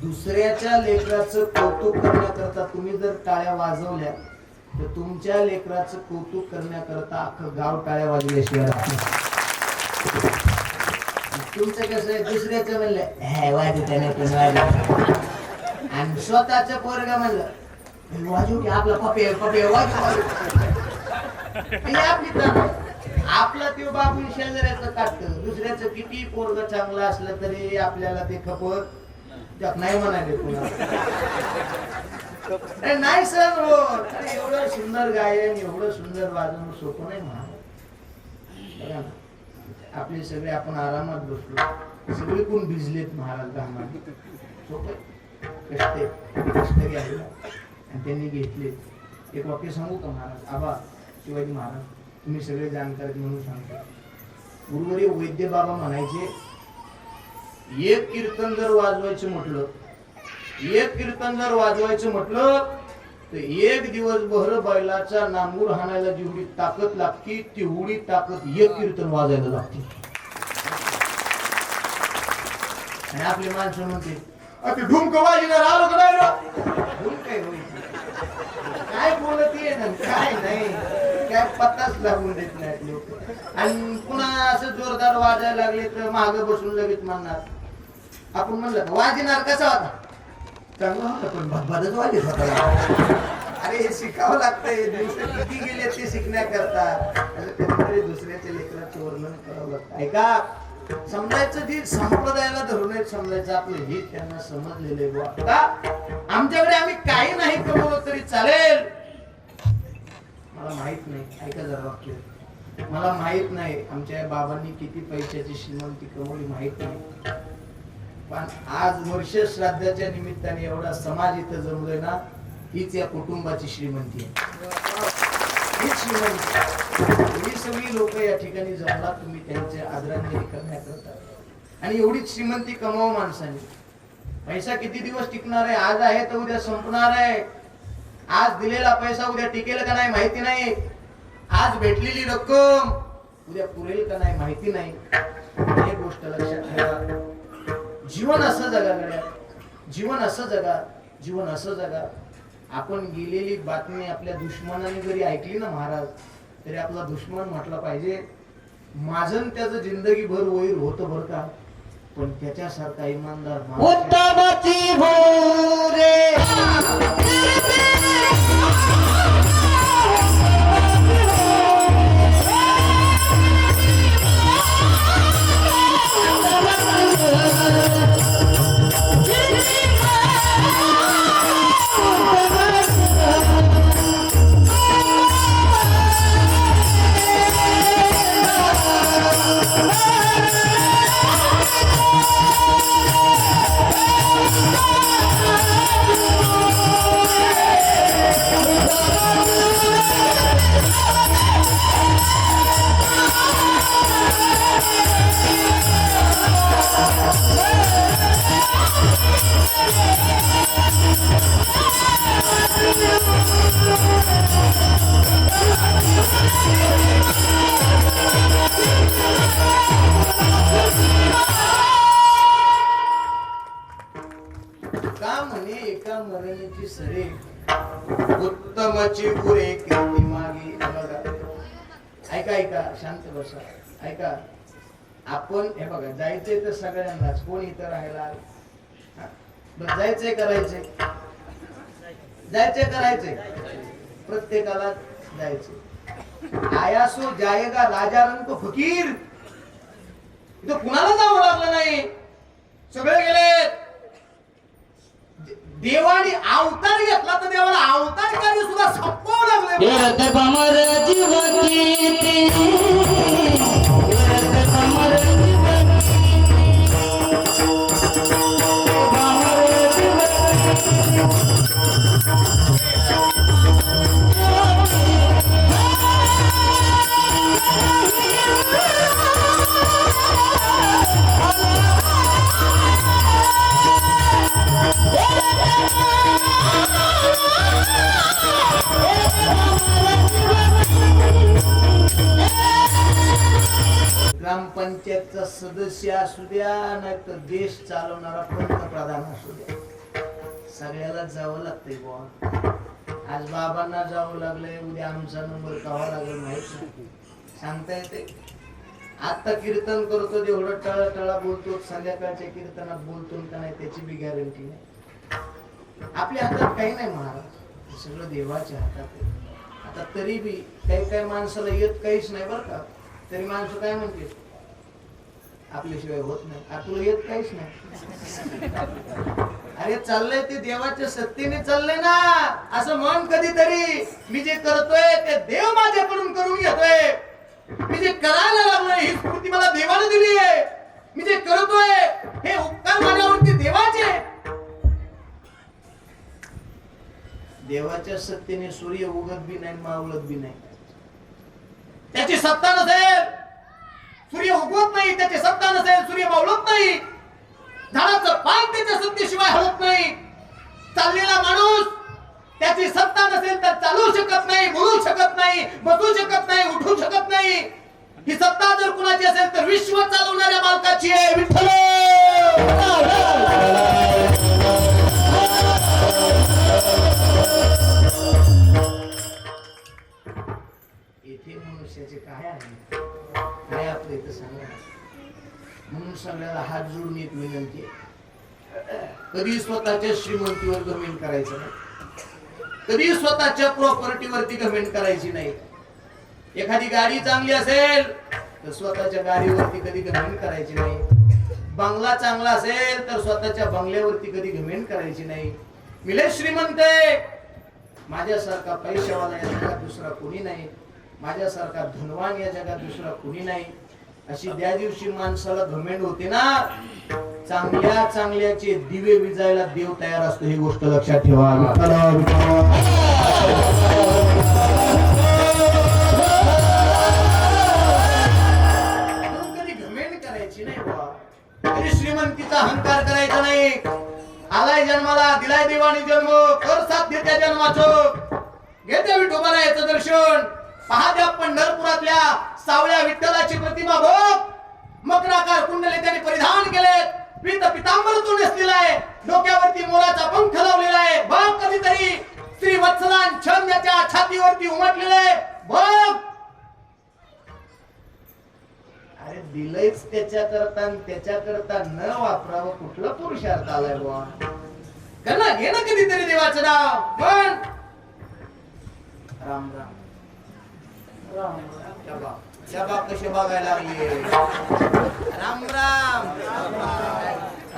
दुसऱ्याच्या लेकराचं कौतुक करण्याकरता तुम्ही जर टाळ्या वाजवल्या तर तुमच्या लेकराचं कौतुक करण्याकरता अख्खं गाव टाळ्या वाजवल्याशिवाय राहत नाही. तुमचं कसं आहे, दुसऱ्याचं म्हणलं वाजवता नाही पण वाजव, आणि स्वतःचं पोरगा म्हणलं वाजू की आपला पपे पपे वाजू आपली आपला तो बाबून शेजाऱ्याचं काढतं. दुसऱ्याचं किती पोरग चांगलं असलं तरी आपल्याला ते खपत नाही म्हणाले पुन्हा नाही सर. एवढं सुंदर गायन, एवढं सुंदर वाजवणं सोपं नाही महाराज. आपले सगळे आपण आरामात बसलो, सगळे कोण भिजलेत महाराज घामात. सोपं कष्ट घ्यायला आणि त्यांनी घेतले. एक वाक्य सांगू का महाराज? आबा शिवाजी महाराज, तुम्ही सगळे जाणकार आहेत म्हणून सांगतो. गुरुवारी वैद्य बाबा म्हणायचे, एक कीर्तन जर वाजवायचं म्हटलं, एक कीर्तन जर वाजवायचं म्हटलं तर एक दिवसभर बैलाचा नांगूर हाणायला जेवढी ताकद लागती तेवढी ताकद एक कीर्तन वाजायला लागते. आणि आपली माणसं म्हणते, अति ढुमक वाजणार आलो का नाही? ढुम काय होईल, काय बोलते ना काय नाही, काय पत्ताच लागून देत नाहीत लोक. आणि पुन्हा असं जोरदार वाजायला लागले तर मागे बसून लगेच म्हणणार. आपण म्हणलं वाजणार कसा होता? चांगला होता पण बदच वाजत होता. अरे हे शिकावं लागतंय, दिवस किती गेले ते शिकण्याकरता. असं कधीतरी दुसऱ्याच्या लेकराचं वर्णन करावं लागतं. ऐका, समजायचं जे संप्रदायाला धरून समजायचं आपलं हे त्यांना समजलेलं आहे. का आमच्याकडे आम्ही काही नाही कमवलं तरी चालेल. मला माहित नाही, ऐका जरा वाक्य, मला माहित नाही आमच्या बाबांनी किती पैशाची श्रीमंती कमवली माहित नाही, पण आज वर्ष श्राद्धाच्या निमित्ताने एवढा समाज इथं जमलोय ना, हीच या कुटुंबाची श्रीमंती आहे. हीच श्रीमंती. ही सगळी लोक या ठिकाणी जमला तुम्ही त्यांचे आदरांजली करण्याकरता. आणि एवढीच श्रीमंती कमाव माणसाने. पैसा किती दिवस टिकणार आहे? आज आहे तर उद्या संपणार आहे. आज दिलेला पैसा उद्या टिकेल का नाही माहिती नाही. आज भेटलेली रक्कम उद्या पुरेल का नाही माहिती नाही. ही गोष्ट लक्षात ठेवा. जीवन असं जगा गड्या, जीवन असं जगा, जीवन असं जगा. आपण गेलेली बातमी आपल्या दुश्मनाने जरी ऐकली ना महाराज, तरी आपला दुश्मन म्हटला पाहिजे माझं त्याचं जिंदगीभर वैर होतं बरं का, पण त्याच्यासारखा इमानदार उत्तमाची भोरे सरे उत्तमाची पुरे कीर्ती मागे. ऐका ऐका, शांत बसा. ऐका, आपण हे बघा, जायचंय तर सगळ्यांनाच, कोण इथं राहायला जायचंय करायचंय, जायचंय करायचंय, प्रत्येकाला जायचंय. आयासो जायगा राजा रंग फकीर. इथं कुणाला जावं लागलं नाही, सगळे गेले. देवाने अवतार घेतला तर देवाला अवतारकारी सुद्धा संपवावं लागलं. ग्रामपंचायतचा सदस्य असू द्या नाही तर देश चालवणारा पंतप्रधान असू द्या, सगळ्याला जावं लागतंय बुवा. आज बाबांना जावं लागलंय, उद्या आमचा नंबर कावा लागेल माहित नाही, सांगता येते. आता कीर्तन करतो एवढं टळा बोलतो, संध्याकाळच्या कीर्तनात बोलतो का नाही त्याची बी गॅरंटी नाही. आपल्या हातात काही नाही महाराज, सगळं देवाच्या हातात आहे. आता तरी बी काही माणसाला येत काहीच नाही बरं का, तरी माणसं काय म्हणते आपल्याशिवाय होत नाही, तुला येत काहीच नाही. अरे चाललंय ते देवाच्या सत्तेने चाललंय ना, असं मन कधीतरी. मी जे करतोय ते देव माझ्याकडून करून घेतोय. मी जे करायला लागलोय ही स्फूर्ती मला देवाने दिली आहे. मी जे करतोय हे उपकार माझ्यावरती देवाचे. देवाच्या सत्तेने सूर्य उगत बी नाही मावळत बी नाही. त्याची सत्ता नसेल सूर्य उगवत नाही, त्याची सत्ता नसेल सूर्य मावळत नाही, झाडाचं पान त्याच्या सत्तेशिवाय हलत नाही. चाललेला माणूस त्याची सत्ता नसेल तर चालू शकत नाही, बोलू शकत नाही, बसू शकत नाही, उठू शकत नाही. ही सत्ता जर कुणाची असेल तर विश्व चालवणाऱ्या मालकाची आहे. विठ्ठल इथे मनुष्याचे काय आहे, काय आपलं इथं सांगा. म्हणून सगळ्याला हात जोडून एक विनंती आहे, कधी स्वतःच्या श्रीमंतीवर घमेंड करायचं नाही, कधी स्वतःच्या प्रॉपर्टीवरती घमेंड करायची नाही. एखादी गाडी चांगली असेल तर स्वतःच्या गाडीवरती कधी घमेंड करायची नाही. बंगला चांगला असेल तर स्वतःच्या बंगल्यावरती कधी घमेंड करायची नाही. मी लय श्रीमंत आहे, माझ्यासारखा पैशावाला या जगात दुसरा कोणी नाही, माझ्यासारखा धनवान या जगात दुसरा कोणी नाही, अशी त्या दिवशी माणसाला घमेंड होते ना, चांगल्या चांगल्याचे दिवे विजायला देव तयार असतो. ही गोष्ट लक्षात ठेवा. कधी घमेंड करायची नाही बा, कधी श्रीमंतीचा अहंकार करायचा नाही. आलाय जन्माला, दिलाय देवाने जन्म, कर साध्य त्या जन्माचं. घेते विठोबाला याचं दर्शन. पहा त्या पंढरपुरातल्या सावळ्या विठ्ठलाची प्रतिमा बघ. मकराकार कुंडले त्याने परिधान केले, पीत पितांबर तो नेसलेला आहे, डोक्यावरती मोराचा पंख लावलेला आहे. बघ कधीतरी श्री वत्सलान छंद त्याच्या छातीवरती उमटलेले बघ. अरे दिलंच त्याच्याकरता न वापरावं कुठलं पुरुषार्थ आलाय बुवा. करणं घे ना कधीतरी देवाचं नाव. पण राम राम राम राम. त्या बाप कसे बघायला लागले. राम राम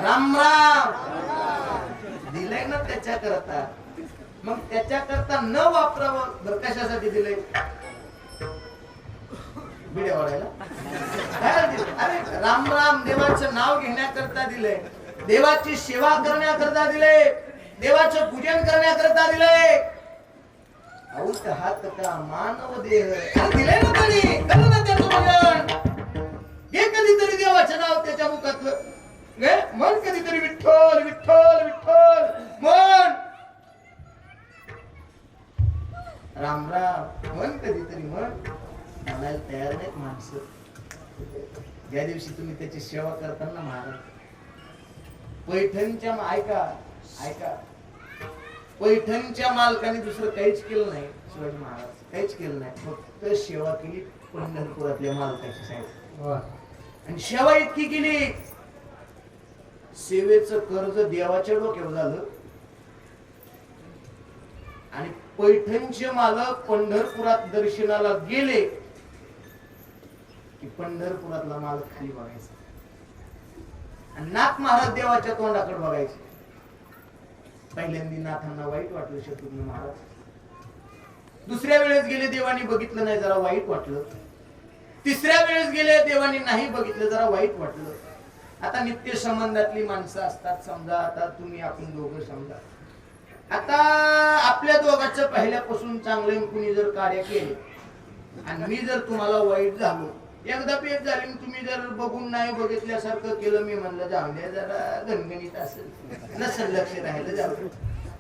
राम राम. दिलंय ना त्याच्याकरता, मग त्याच्याकरता न वापरावं. बरं कशासाठी दिलंय? बिड्या वाढायला. अरे राम राम देवाचं नाव घेण्याकरता दिलंय, देवाची सेवा करण्याकरता दिलंय, देवाचं पूजन करण्याकरता दिलंय. हात का मानव देह दिलंय ना तरी कर ना त्याचं पूजन. हे कधीतरी देवाचं नाव त्याच्या मुखातलं मन, कधीतरी विठ्ठल विठ्ठल विठ्ठल मन. राम राम मन कधीतरी मन म्हणायला तयार नाहीत माणसं. ज्या दिवशी तुम्ही त्याची सेवा करताना महाराज पैठणच्या ऐका पैठणच्या मालकाने दुसरं काहीच केलं नाही. शिवाजी महाराज काहीच केलं नाही, फक्त सेवा केली पंढरपुरातल्या मालकाची साहेब. आणि सेवा इतकी केली, सेवेचं कर्ज देवाच्या डोक्यावर झालं. आणि पैठणचे मालक पंढरपुरात दर्शनाला गेले की पंढरपुरातला मालक खाली बघायचा आणि नाथ महाराज देवाच्या तोंडाकडे बघायचे. पहिल्यांदा नाथांना वाईट वाटलं शत्रुघ्न महाराज. दुसऱ्या वेळेस गेले देवानी बघितलं नाही, जरा वाईट वाटलं. तिसऱ्या वेळेस गेले देवानी नाही बघितलं, जरा वाईट वाटलं. आता नित्य संबंधातली माणसं असतात. समजा आता तुम्ही आपण दोघं समजा, आता आपल्या दोघांचं पहिल्यापासून चांगले कुणी जर कार्य केले आणि मी जर तुम्हाला वाईट झालो, एकदा पेट झाली, तुम्ही जर बघून नाही बघितल्यासारखं केलं, मी म्हणलं जाऊ द्या जरा गणगणित असेल नसेल लक्ष राहिलं जाऊ.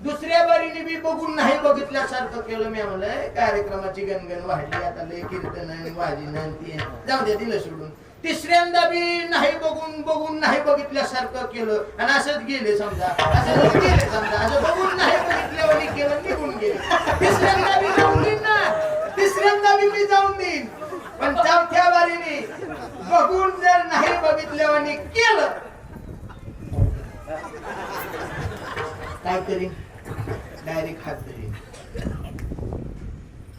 दुसऱ्या बारीने मी बघून नाही बघितल्यासारखं केलं, मी म्हणलं कार्यक्रमाची गणगण वाढली, आता लय कीर्तन वाजी जाऊ द्या, दिलं सोडून. तिसऱ्यांदा बी नाही बघून नाही बघितल्यासारखं केलं आणि असंच गेले समजा, असं बघून नाही बघितल्यावर केलं, निघून गेले. तिसऱ्यांदा बी जाऊन देईन ना, तिसऱ्यांदा बी मी जाऊन देईन, पण चौथ्या बारीने बघून जर नाही बघितल्यावर केलं काय करीन? डायरेक्ट हात धरीन.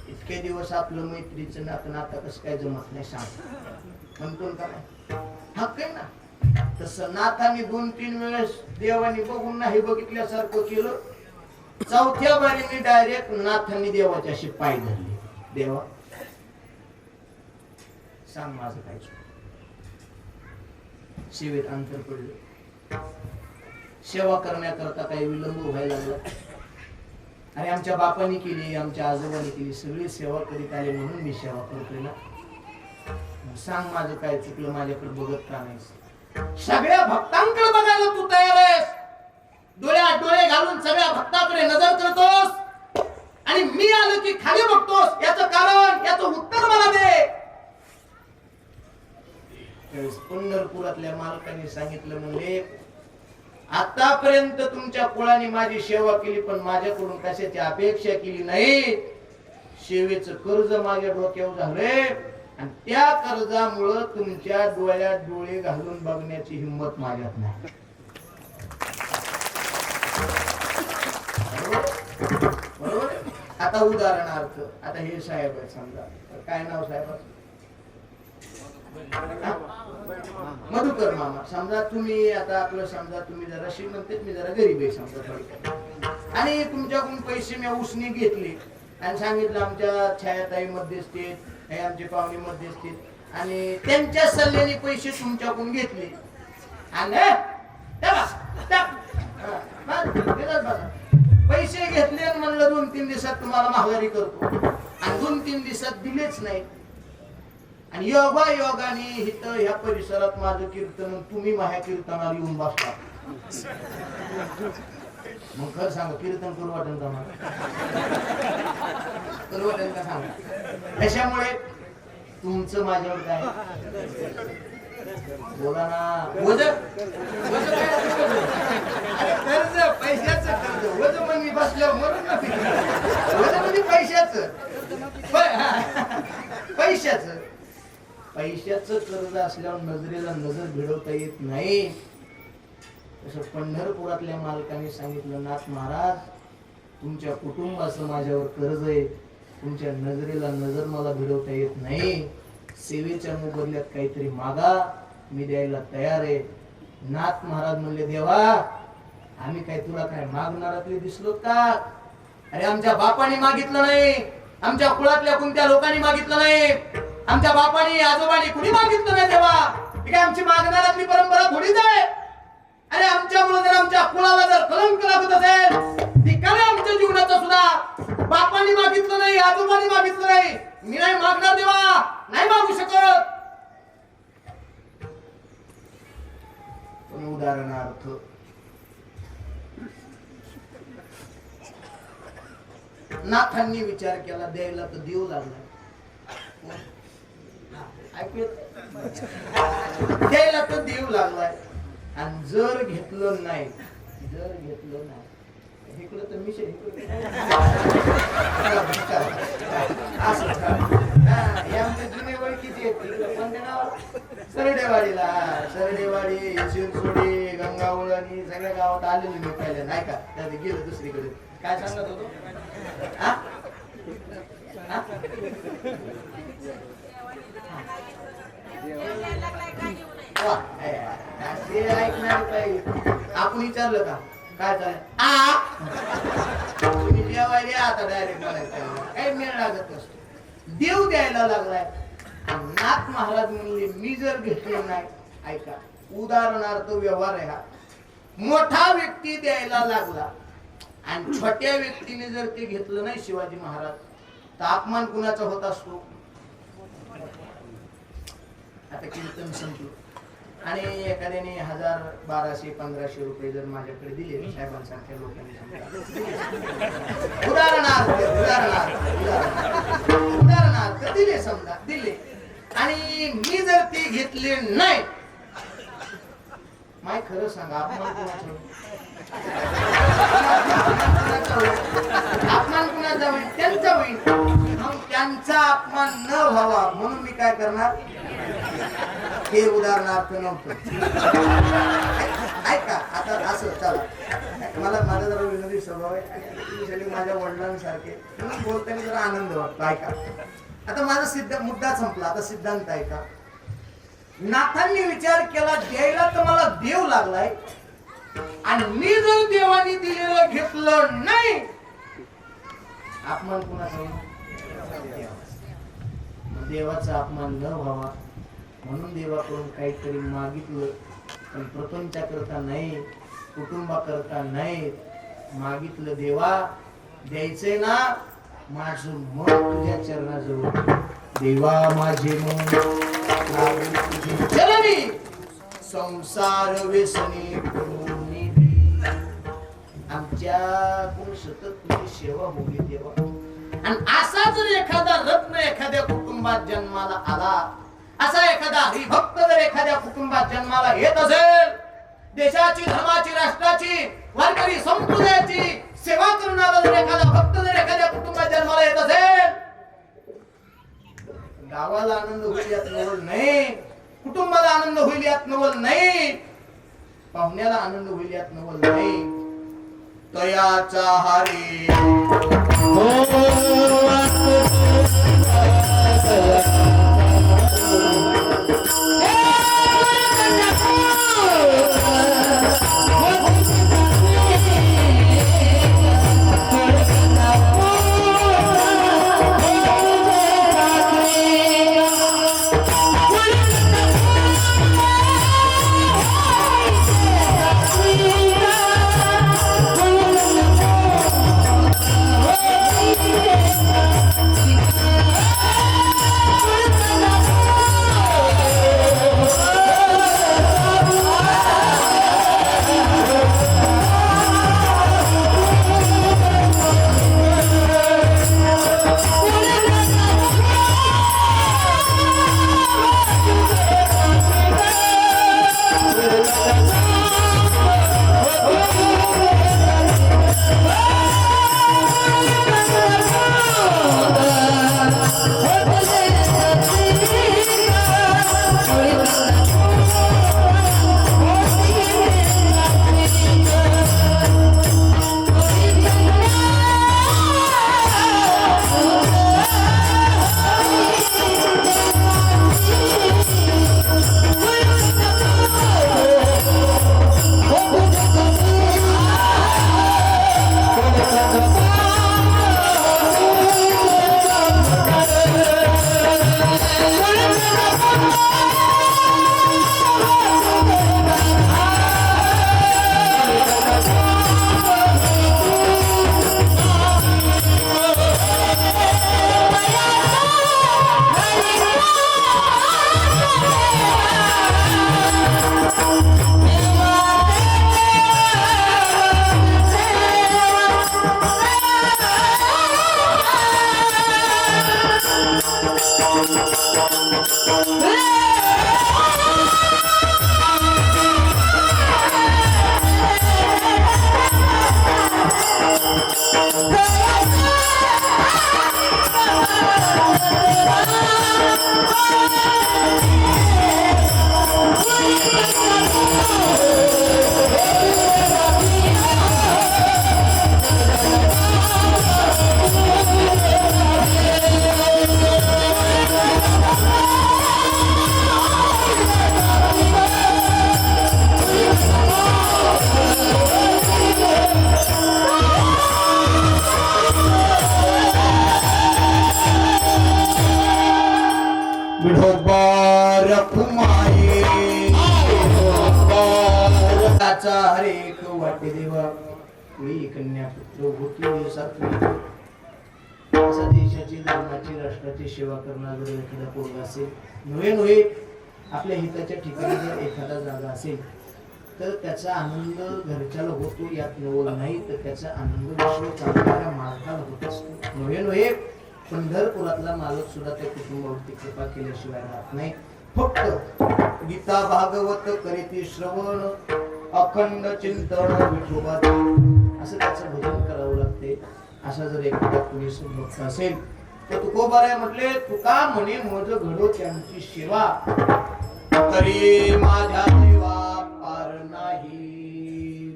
इतके दिवस आपलं मैत्रीचं नातं आता कसं काय जमत नाही सांग म्हणतो का नाही? हक्क आहे ना. तसं नाथाने 2-3 वेळेस देवानी बघून नाही बघितल्यासारखं केलं. चौथ्या बारीने डायरेक्ट नाथांनी देवाच्या अशी पाय धरले. देवा सांग माझं काय चुकलं. सेवेत अंतर पडलं, सेवा करण्याकरता काही विलंब व्हायला लागला आणि आमच्या बापाने केली, आमच्या आजोबांनी केली, सगळी सेवा करीत आले म्हणून मी सेवा करतोय ना. सांग माझं काय चुकलं, माझ्याकडे बघत का नाहीस? सगळ्या भक्तांकडे बघायला तू तयार आहेस, डोळ्यात डोळे घालून सगळ्या भक्तांकडे नजर करतोस आणि मी आलो की खाली बघतोस. याचं कारण, याचं उत्तर मला दे. पंढरपुरातल्या मालकाने सांगितलं, म्हणले आतापर्यंत तुमच्या कुळाने माझी सेवा केली, पण माझ्याकडून कशाची अपेक्षा केली नाही. सेवेचं कर्ज माझ्या डोक्यावर झालंय आणि त्या कर्जामुळं तुमच्या डोळ्यात डोळे घालून बघण्याची हिंमत माझ्यात नाही. बरोबर. आता उदाहरणार्थ, आता हे साहेब आहे समजा, काय नाव साहेबाचं? मधुकर मामा. समजा तुम्ही आता आपलं समजा तुम्ही जरा श्रीमंत, मी जरा गरीब आहे समजा थोडक्यात, आणि तुमच्याकडून पैसे मी उसने घेतले आणि सांगितलं आमच्या छायाताई मध्यस्थी, हे आमचे पाहुणे मध्यस्थी, आणि त्यांच्या सल्ल्याने पैसे तुमच्याकडून घेतले आणि पैसे घेतले आणि म्हणलं 2-3 दिवसात तुम्हाला माघारी करतो, आणि 2-3 दिवसात दिलेच नाही. आणि योगाने इथं ह्या परिसरात माझं कीर्तन, तुम्ही माझ्या कीर्तनाला येऊन बसला. मग खरं सांगा, कीर्तन करू वाटेल का मला? करू वाटेल का सांगा? त्याच्यामुळे तुमचं माझ्यावर काय? बोला ना. वज कर्ज, पैशाचं कर्ज. वज मग मी बसल्यावर म्हणून ना, वज म्हणजे पैशाचं कर्ज असल्यावर नजरेला नजर भिडवता येत नाही. तसं पंढरपुरातल्या मालकाने सांगितलं, नाथ महाराज तुमच्या कुटुंबाचं माझ्यावर कर्ज आहे, तुमच्या नजरेला नजर मला भिडवता येत नाही. सेवेच्या मोबदल्यात काहीतरी मागा, मी द्यायला तयार आहे. नाथ महाराज म्हणले, देवा आम्ही काय तुला काय मागणारातले दिसलो का? अरे आमच्या बापाने मागितलं नाही, आमच्या कुळातल्या कोणत्या लोकांनी मागितलं नाही, आमच्या बापाने आजोबाने कुणी मागितलं नाही. देवा काय आमची मागणारातली परंपरा थोडीच आहे? अरे आमच्यामुळे जर आमच्या कुळाला जर कलंक लागत असेल, ती काय आमच्या जीवनाचं सुद्धा बापाने मागितलं नाही, आजोबाने मागितलं नाही, मी नाही मागणार देवा, नाही मागू शकत. पण उदाहरणार्थ नाथांनी विचार केला, द्यायला तर देऊ लागला, द्यायला तर देऊ लागलाय, आणि जर घेतलं नाही, इकडं तर मी जुने ओळखीची सरडेवाडीला, सरडेवाडी, शिरसोडी, गंगावळणी सगळ्या गावात आलेली मी पाहिलं नाही का. त्यात गेलं दुसरीकडे. काय सांगत होतो? आपण विचारलं का काय चालेल? तुम्ही जेवायला आता डायरेक्ट म्हणायचं काही मेळ लागत नसतो. देव द्यायला लागलाय. नाथ महाराज म्हणले, मी जर घेतलं नाही, ऐका उदाहरणार्थ व्यवहार आहे हा, मोठा व्यक्ती द्यायला लागला आणि छोट्या व्यक्तीने जर ते घेतलं नाही शिवाजी महाराज, तर अपमान कुणाचा होत असतो? आता कीर्तन संपलं आणि एखाद्याने 1000, 1200, 1500 रुपये जर माझ्याकडे दिले, साहेबांसारख्या लोकांनी उदाहरणार्थ दिले, समजा दिले, आणि मी जर ते घेतले नाही, माय खरं सांगा अपमान कुणाचा होईल? त्यांचा होईल. मग त्यांचा अपमान न व्हावा म्हणून मी काय करणार? हे उदाहरणार्थ नव्हतं. ऐका आता असं चला, माझा जरा विनोदी स्वभाव आहे आणि माझ्या वडिलांसारखे बोलताना जरा आनंद वाटतो. ऐका आता माझा मुद्दा संपला, आता सिद्धांत ऐका. नाथांनी विचार केला, द्यायला तर मला देव लागलाय, आणि मी जर देवानी दिलेलं घेतलं नाही, अपमान कुणाचा होईल? देवाचा अपमान न व्हावा म्हणून देवाकडून काहीतरी मागितलं, पण प्रपंचाकरता नाही, कुटुंबाकरता नाही मागितलं. देवा द्यायचंय ना माझं मन तुझ्या चरणाजवळ. देवा माझे मन लागून तुझे चरणी, संसार व्यसनी करून दे. आमच्याकडून सतत तुझी सेवा होली देवा. आणि असा जर एखादा रत्न एखाद्या कुटुंबात जन्माला आला, असा एखादा हरिभक्त जर एखाद्या कुटुंबात जन्माला येत असेल, देशाची धर्माची राष्ट्राची वारकरी संप्रदायाची सेवा करणारा जर एखादा भक्त जर एखाद्या कुटुंबात जन्माला येत असेल, गावाला आनंद होईल यात नवल नाही, कुटुंबाला आनंद होईल यात नवल नाही, पाहुण्याला आनंद होईल यात नवल नाही. तयाचा हारी हरेक वाटे देवा कुळी कन्या पुत्र होती सात्विक. असा देशाची धर्माची राष्ट्राची सेवा करणारा जर एखादा पोरगा असेल, नव्हे आपल्या हिताच्या ठिकाणी जर एखादा जागा असेल तर त्याचा आनंद घरच्याला होतो यात नवल नाही, तर त्याचा आनंद विश्व चालणाऱ्या मालकाला होत असतो. नव्हे पंढरपुरातला मालक सुद्धा त्या कुटुंबावरती कृपा केल्याशिवाय राहत नाही. फक्त गीता भागवत करीती श्रवण अखंड चिंतन विठोबाचे असं त्याचं भजन करावं लागते. असा जर एखादा पुरुष भक्त असेल तर तुकोबाराय म्हटले, तुका म्हणे मज घडो त्यांची सेवा, तरी माझ्या देवा पार नाही.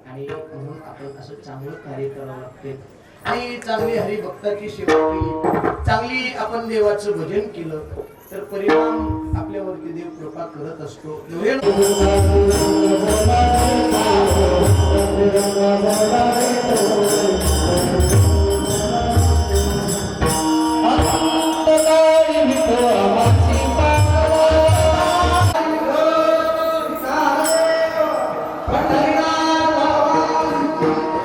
आणि म्हणून आपण असं चांगलं कार्य करावं लागते. आणि चांगली हरिभक्ताची सेवा केली, चांगली आपण देवाचं भजन केलं तर परिणाम आपल्यावरती देव कृपा करत असतो.